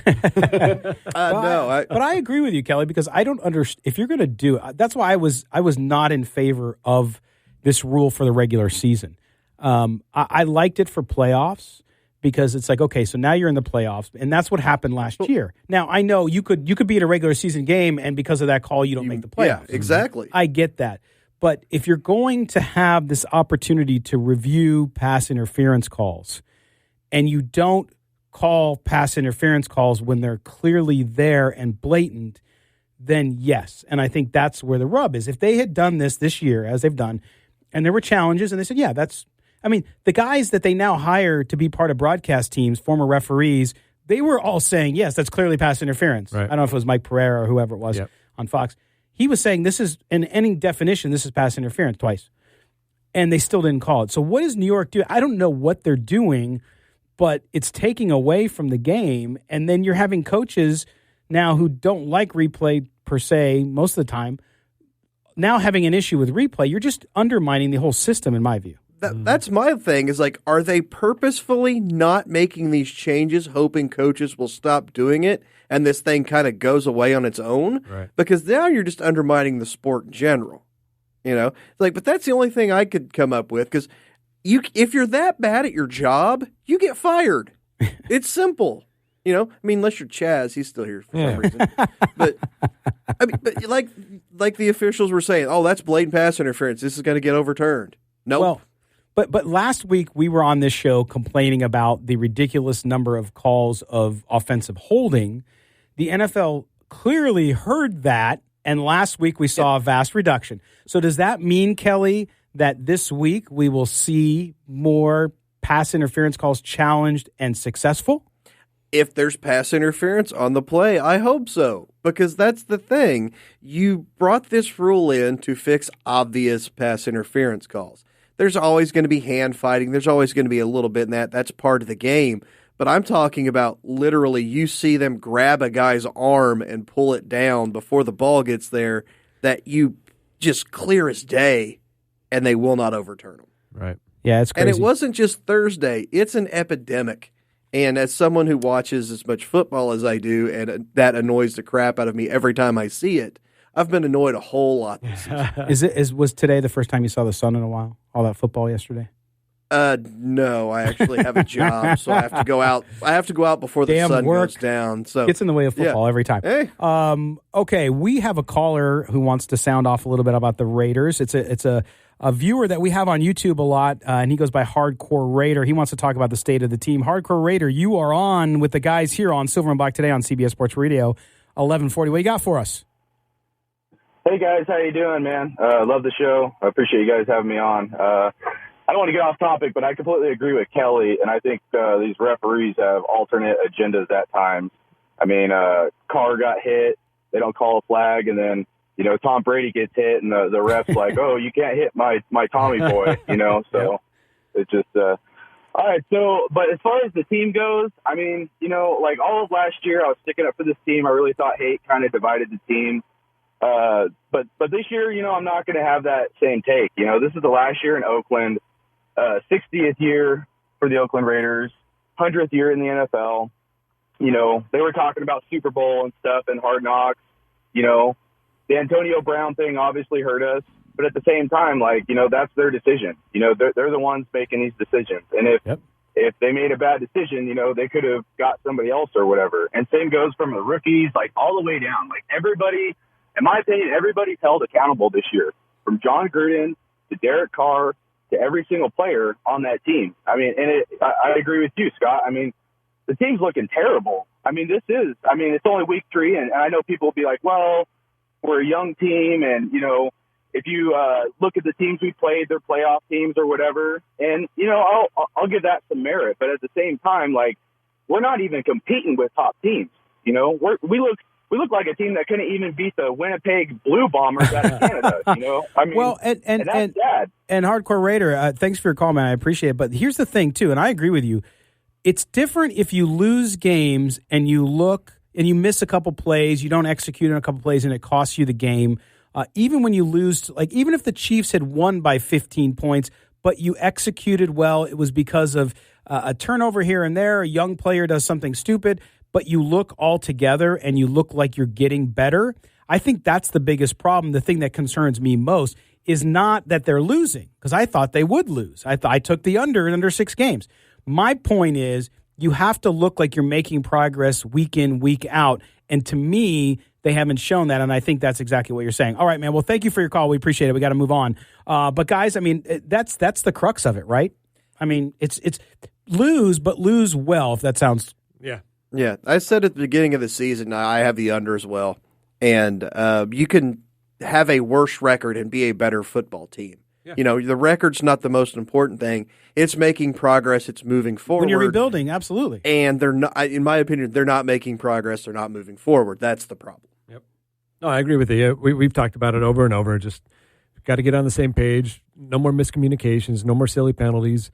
But I agree with you, Kelly, because I don't understand if you're going to do it. That's why I was not in favor of this rule for the regular season. I liked it for playoffs because it's like, okay, so now you're in the playoffs, and that's what happened last year. Now I know you could be in a regular season game, and because of that call, you don't make the playoffs. Yeah, exactly. I get that. But if you're going to have this opportunity to review pass interference calls, and you don't call pass interference calls when they're clearly there and blatant, then yes. And I think that's where the rub is. If they had done this year, as they've done, and there were challenges, and they said, yeah, the guys that they now hire to be part of broadcast teams, former referees, they were all saying, yes, that's clearly pass interference. Right. I don't know if it was Mike Pereira or whoever it was on Fox. He was saying this is, in any definition, this is pass interference twice. And they still didn't call it. So what does New York do? I don't know what they're doing, but it's taking away from the game. And then you're having coaches now who don't like replay per se most of the time, now having an issue with replay. You're just undermining the whole system, in my view. That's my thing is like, are they purposefully not making these changes, hoping coaches will stop doing it and this thing kind of goes away on its own? Right. Because now you're just undermining the sport in general. But that's the only thing I could come up with because if you're that bad at your job, you get fired. It's simple. Unless you're Chaz, he's still here for some reason. But like the officials were saying, oh, that's blatant pass interference. This is going to get overturned. Nope. Well, but last week we were on this show complaining about the ridiculous number of calls of offensive holding. The NFL clearly heard that, and last week we saw a vast reduction. So does that mean, Kelly, that this week we will see more pass interference calls challenged and successful? If there's pass interference on the play, I hope so. Because that's the thing. You brought this rule in to fix obvious pass interference calls. There's always going to be hand fighting. There's always going to be a little bit in that. That's part of the game. But I'm talking about literally you see them grab a guy's arm and pull it down before the ball gets there that you just clear as day and they will not overturn them. Right. Yeah, it's crazy. And it wasn't just Thursday. It's an epidemic. And as someone who watches as much football as I do, and that annoys the crap out of me every time I see it, I've been annoyed a whole lot this season. Was today the first time you saw the sun in a while? All that football yesterday? No, I actually have a job, so I have to go out. I have to go out before the sun goes down. So gets in the way of football every time. Hey. Okay, we have a caller who wants to sound off a little bit about the Raiders. It's a viewer that we have on YouTube a lot, and he goes by Hardcore Raider. He wants to talk about the state of the team. Hardcore Raider, you are on with the guys here on Silver and Black today on CBS Sports Radio, 1140. What you got for us? Hey guys, how you doing, man? Love the show. I appreciate you guys having me on. I don't want to get off topic, but I completely agree with Kelly, and I think these referees have alternate agendas at times. I mean, Carr got hit, they don't call a flag, and then, Tom Brady gets hit, and the ref's like, oh, you can't hit my Tommy boy, so it's just all right, so, but as far as the team goes, I mean, like all of last year, I was sticking up for this team. I really thought hate kind of divided the team. But this year, I'm not going to have that same take. This is the last year in Oakland, 60th year for the Oakland Raiders, 100th year in the NFL. They were talking about Super Bowl and stuff and Hard Knocks. The Antonio Brown thing obviously hurt us, but at the same time, that's their decision. They're the ones making these decisions. And if they made a bad decision, they could have got somebody else or whatever. And same goes from the rookies, like all the way down. Like everybody, in my opinion, everybody's held accountable this year, from John Gruden to Derek Carr to every single player on that team. I mean, and I agree with you, Scott. I mean, the team's looking terrible. I mean, it's only week 3, and I know people will be like, well, we're a young team, and, if you look at the teams we played, they're playoff teams or whatever, and, I'll give that some merit. But at the same time, like, we're not even competing with top teams. We look like a team that couldn't even beat the Winnipeg Blue Bombers out of Canada, I mean, well, and that's sad. And Hardcore Raider, thanks for your call, man. I appreciate it. But here's the thing, too, and I agree with you. It's different if you lose games and you look and you miss a couple plays, you don't execute on a couple plays, and it costs you the game. Even when you lose, like even if the Chiefs had won by 15 points, but you executed well, it was because of a turnover here and there, a young player does something stupid, but you look all together and you look like you're getting better. I think that's the biggest problem. The thing that concerns me most is not that they're losing, because I thought they would lose. I took the under 6 games. My point is you have to look like you're making progress week in, week out. And to me, they haven't shown that, and I think that's exactly what you're saying. All right, man. Well, thank you for your call. We appreciate it. We got to move on. But guys, I mean, that's the crux of it, right? I mean, it's lose, but lose well. If that sounds yeah. I said at the beginning of the season, I have the under as well, and you can have a worse record and be a better football team. Yeah. The record's not the most important thing. It's making progress. It's moving forward. When you're rebuilding, absolutely. And they're not, in my opinion, they're not making progress. They're not moving forward. That's the problem. Yep. No, I agree with you. We've talked about it over and over. Just got to get on the same page. No more miscommunications. No more silly penalties.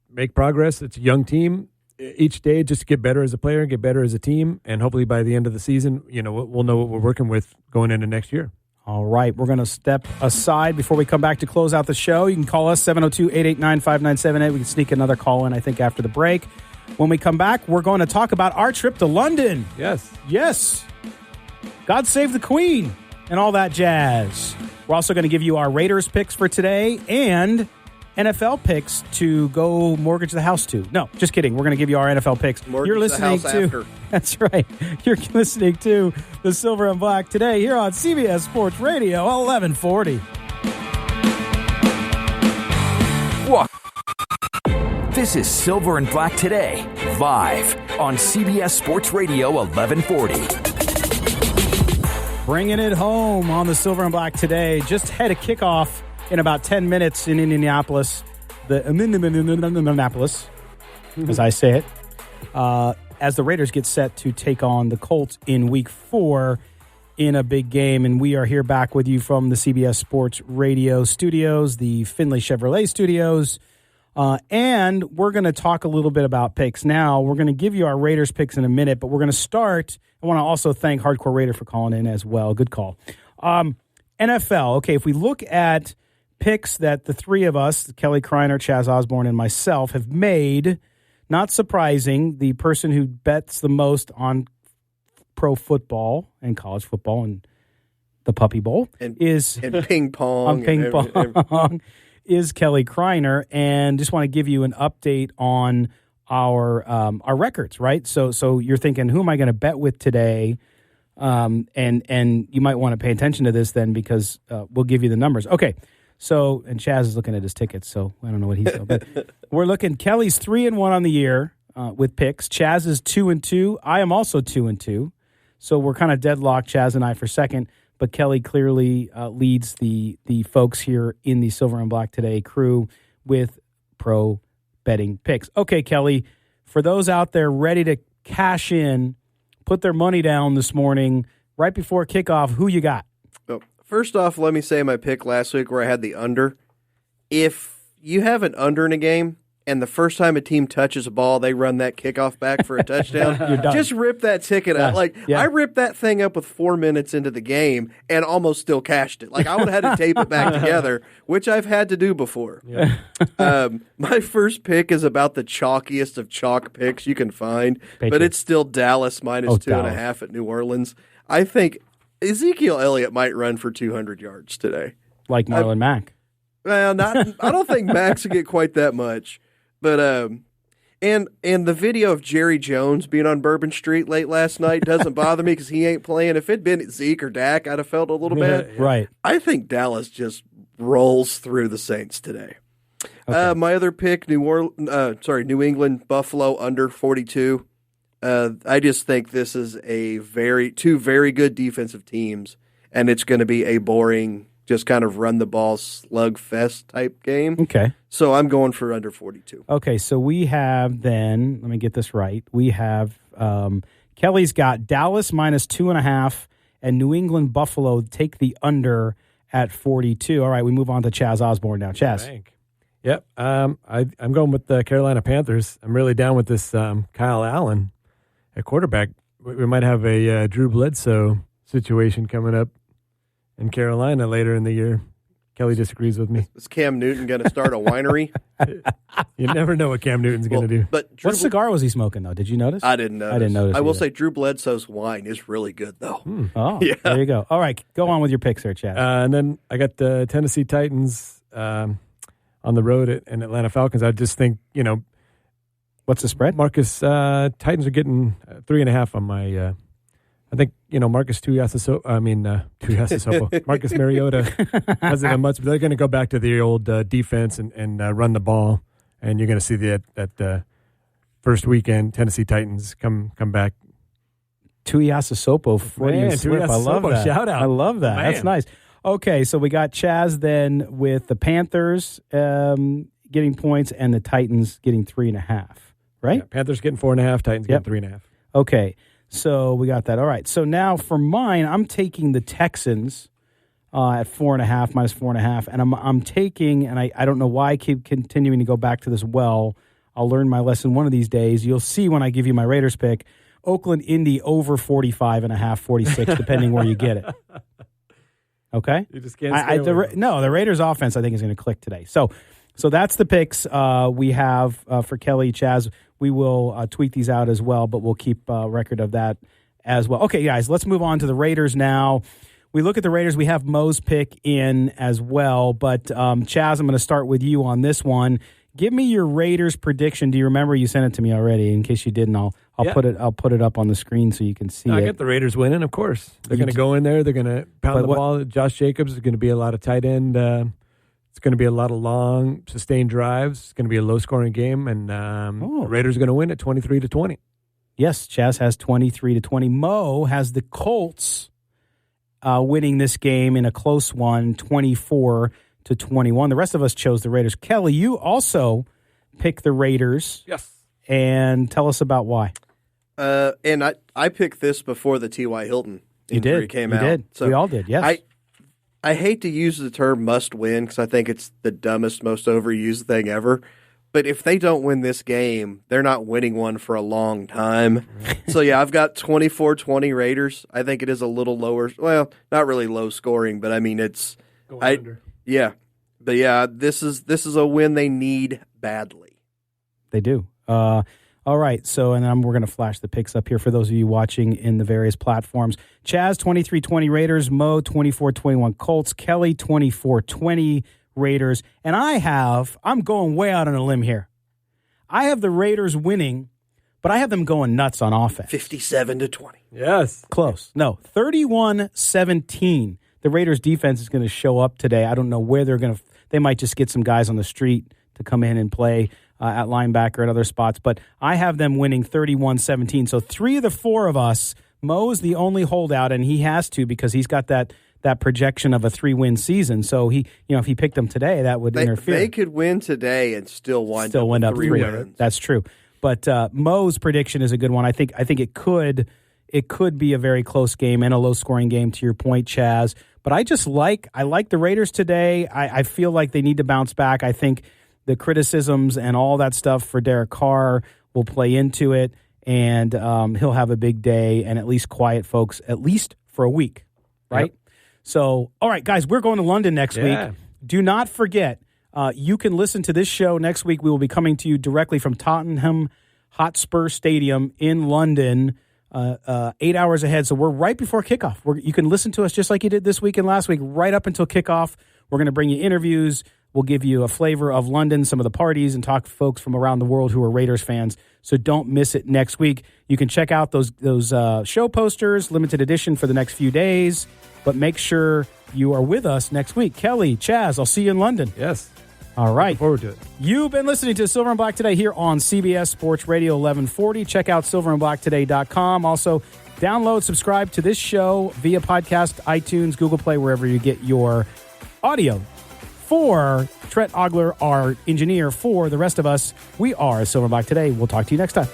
Make progress. It's a young team. Each day, just to get better as a player, get better as a team, and hopefully by the end of the season, we'll know what we're working with going into next year. All right, we're going to step aside before we come back to close out the show. You can call us, 702-889-5978. We can sneak another call in, I think, after the break. When we come back, we're going to talk about our trip to London. Yes. God save the Queen and all that jazz. We're also going to give you our Raiders picks for today and NFL picks to go mortgage the house to. No, just kidding. We're going to give you our NFL picks. You're listening to after. That's right. You're listening to the Silver and Black today here on CBS Sports Radio 1140. What? This is Silver and Black today, live on CBS Sports Radio 1140. Bringing it home on the Silver and Black today. Just had a kickoff in about 10 minutes in Indianapolis, Indianapolis, as I say it, as the Raiders get set to take on the Colts in Week 4 in a big game. And we are here back with you from the CBS Sports Radio studios, the Findlay Chevrolet studios, and we're going to talk a little bit about picks. Now, we're going to give you our Raiders picks in a minute, but we're going to start. I want to also thank Hardcore Raider for calling in as well. Good call. NFL, okay, if we look at picks that the three of us, Kelly Kreiner, Chaz Osborne, and myself, have made. Not surprising, the person who bets the most on pro football and college football and the Puppy Bowl is ping pong. Is Kelly Kreiner, and just want to give you an update on our records, right? So you're thinking, who am I going to bet with today? And you might want to pay attention to this then, because we'll give you the numbers. Okay. So, and Chaz is looking at his tickets, so I don't know what he's doing. But we're looking, Kelly's 3-1 on the year with picks. Chaz is 2-2. I am also 2-2. So we're kind of deadlocked, Chaz and I, for second. But Kelly clearly leads the folks here in the Silver and Black Today crew with pro betting picks. Okay, Kelly, for those out there ready to cash in, put their money down this morning, right before kickoff, who you got? First off, let me say my pick last week where I had the under. If you have an under in a game and the first time a team touches a ball, they run that kickoff back for a touchdown, just rip that ticket out. I ripped that thing up with 4 minutes into the game and almost still cashed it. I would have had to tape it back together, which I've had to do before. My first pick is about the chalkiest of chalk picks you can find, but it's still Dallas minus 2.5 at New Orleans. I think Ezekiel Elliott might run for 200 yards today. Like Marlon Mack. Well, I don't think Max will get quite that much. But And the video of Jerry Jones being on Bourbon Street late last night doesn't bother me because he ain't playing. If it'd been Zeke or Dak, I'd have felt a little bad. Right. I think Dallas just rolls through the Saints today. Okay. My other pick, New England, Buffalo under 42. I just think this is two very good defensive teams, and it's going to be a boring, just kind of run the ball slugfest type game. Okay. So I'm going for under 42. Okay, so we have then, let me get this right. We have, Kelly's got Dallas minus 2.5 and New England Buffalo take the under at 42. All right, we move on to Chaz Osborne now. Chaz. Yep. I'm going with the Carolina Panthers. I'm really down with this Kyle Allen at quarterback. We might have a Drew Bledsoe situation coming up in Carolina later in the year. Kelly disagrees with me. Is Cam Newton going to start a winery? You never know what Cam Newton's going to do. But what cigar was he smoking, though? Did you notice? I didn't notice. I didn't notice. I will either. say Drew Bledsoe's wine is really good, though. Oh, yeah. There you go. All right, go on with your picks there, Chad. And then I got the Tennessee Titans on the road and Atlanta Falcons. I just think, what's the spread? Titans are getting 3.5 on my. I think Marcus Marcus Mariota hasn't done much, but they're going to go back to the old defense and run the ball, and you're going to see that first weekend Tennessee Titans come back. Tuiasosopo, Freudian slip. I love that. Shout out. I love that. Man. That's nice. Okay, so we got Chaz then with the Panthers getting points and the Titans getting 3.5, right? Yeah, Panthers getting 4.5, Titans getting 3.5. Okay, so we got that. All right, so now for mine, I'm taking the Texans at 4.5, minus 4.5, and I'm taking, and I don't know why I keep continuing to go back to this well. I'll learn my lesson one of these days. You'll see when I give you my Raiders pick. Oakland Indy over 45.5, 46, depending where you get it. Okay? You just can't the Raiders offense I think is going to click today. So that's the picks we have for Kelly, Chaz. We will tweet these out as well, but we'll keep record of that as well. Okay, guys, let's move on to the Raiders now. We look at the Raiders. We have Mo's pick in as well, but Chaz, I'm going to start with you on this one. Give me your Raiders prediction. Do you remember? You sent it to me already. In case you didn't, I'll put it up on the screen so you can see it. I got the Raiders winning, of course. They're going to go in there. They're going to pound the ball. Josh Jacobs is going to be a lot of tight end. It's going to be a lot of long, sustained drives. It's going to be a low-scoring game, and the Raiders are going to win at 23-20. Yes, Chaz has 23-20. Mo has the Colts winning this game in a close one, 24-21. The rest of us chose the Raiders. Kelly, you also picked the Raiders. Yes. And tell us about why. And I picked this before the T.Y. Hilton injury came out. You did. So we all did, yes. I hate to use the term must win because I think it's the dumbest, most overused thing ever. But if they don't win this game, they're not winning one for a long time. So, yeah, I've got 24-20 Raiders. I think it is a little lower. Well, not really low scoring, but I mean it's under. Yeah. But, yeah, this is a win they need badly. They do. All right, so and then we're going to flash the picks up here for those of you watching in the various platforms. Chaz, 23-20 Raiders. Mo, 24-21 Colts. Kelly, 24-20 Raiders. And I'm going way out on a limb here. I have the Raiders winning, but I have them going nuts on offense. 57-20. Yes. Close. No, 31-17. The Raiders defense is going to show up today. I don't know where they might just get some guys on the street to come in and play at linebacker and other spots. But I have them winning 31-17. So 3 of the 4 of us, Mo's the only holdout, and he has to because he's got that projection of a 3-win season. So if he picked them today, that would interfere. They could win today and still wind up 3 wins. That's true. But Mo's prediction is a good one. I think it could be a very close game and a low-scoring game, to your point, Chaz. But I like the Raiders today. I feel like they need to bounce back. I think the criticisms and all that stuff for Derek Carr will play into it, and he'll have a big day and at least quiet folks, at least for a week, right? Yep. So, all right, guys, we're going to London next week. Do not forget, you can listen to this show next week. We will be coming to you directly from Tottenham Hotspur Stadium in London, 8 hours ahead. So we're right before kickoff. You can listen to us just like you did this week and last week, right up until kickoff. We're going to bring you interviews. We'll give you a flavor of London, some of the parties, and talk to folks from around the world who are Raiders fans. So don't miss it next week. You can check out those show posters, limited edition for the next few days. But make sure you are with us next week. Kelly, Chaz, I'll see you in London. Yes. All right. Looking forward to it. You've been listening to Silver and Black Today here on CBS Sports Radio 1140. Check out silverandblacktoday.com. Also, download, subscribe to this show via podcast, iTunes, Google Play, wherever you get your audio. For Trent Ogler, our engineer, for the rest of us, we are Silver and Black Today. We'll talk to you next time.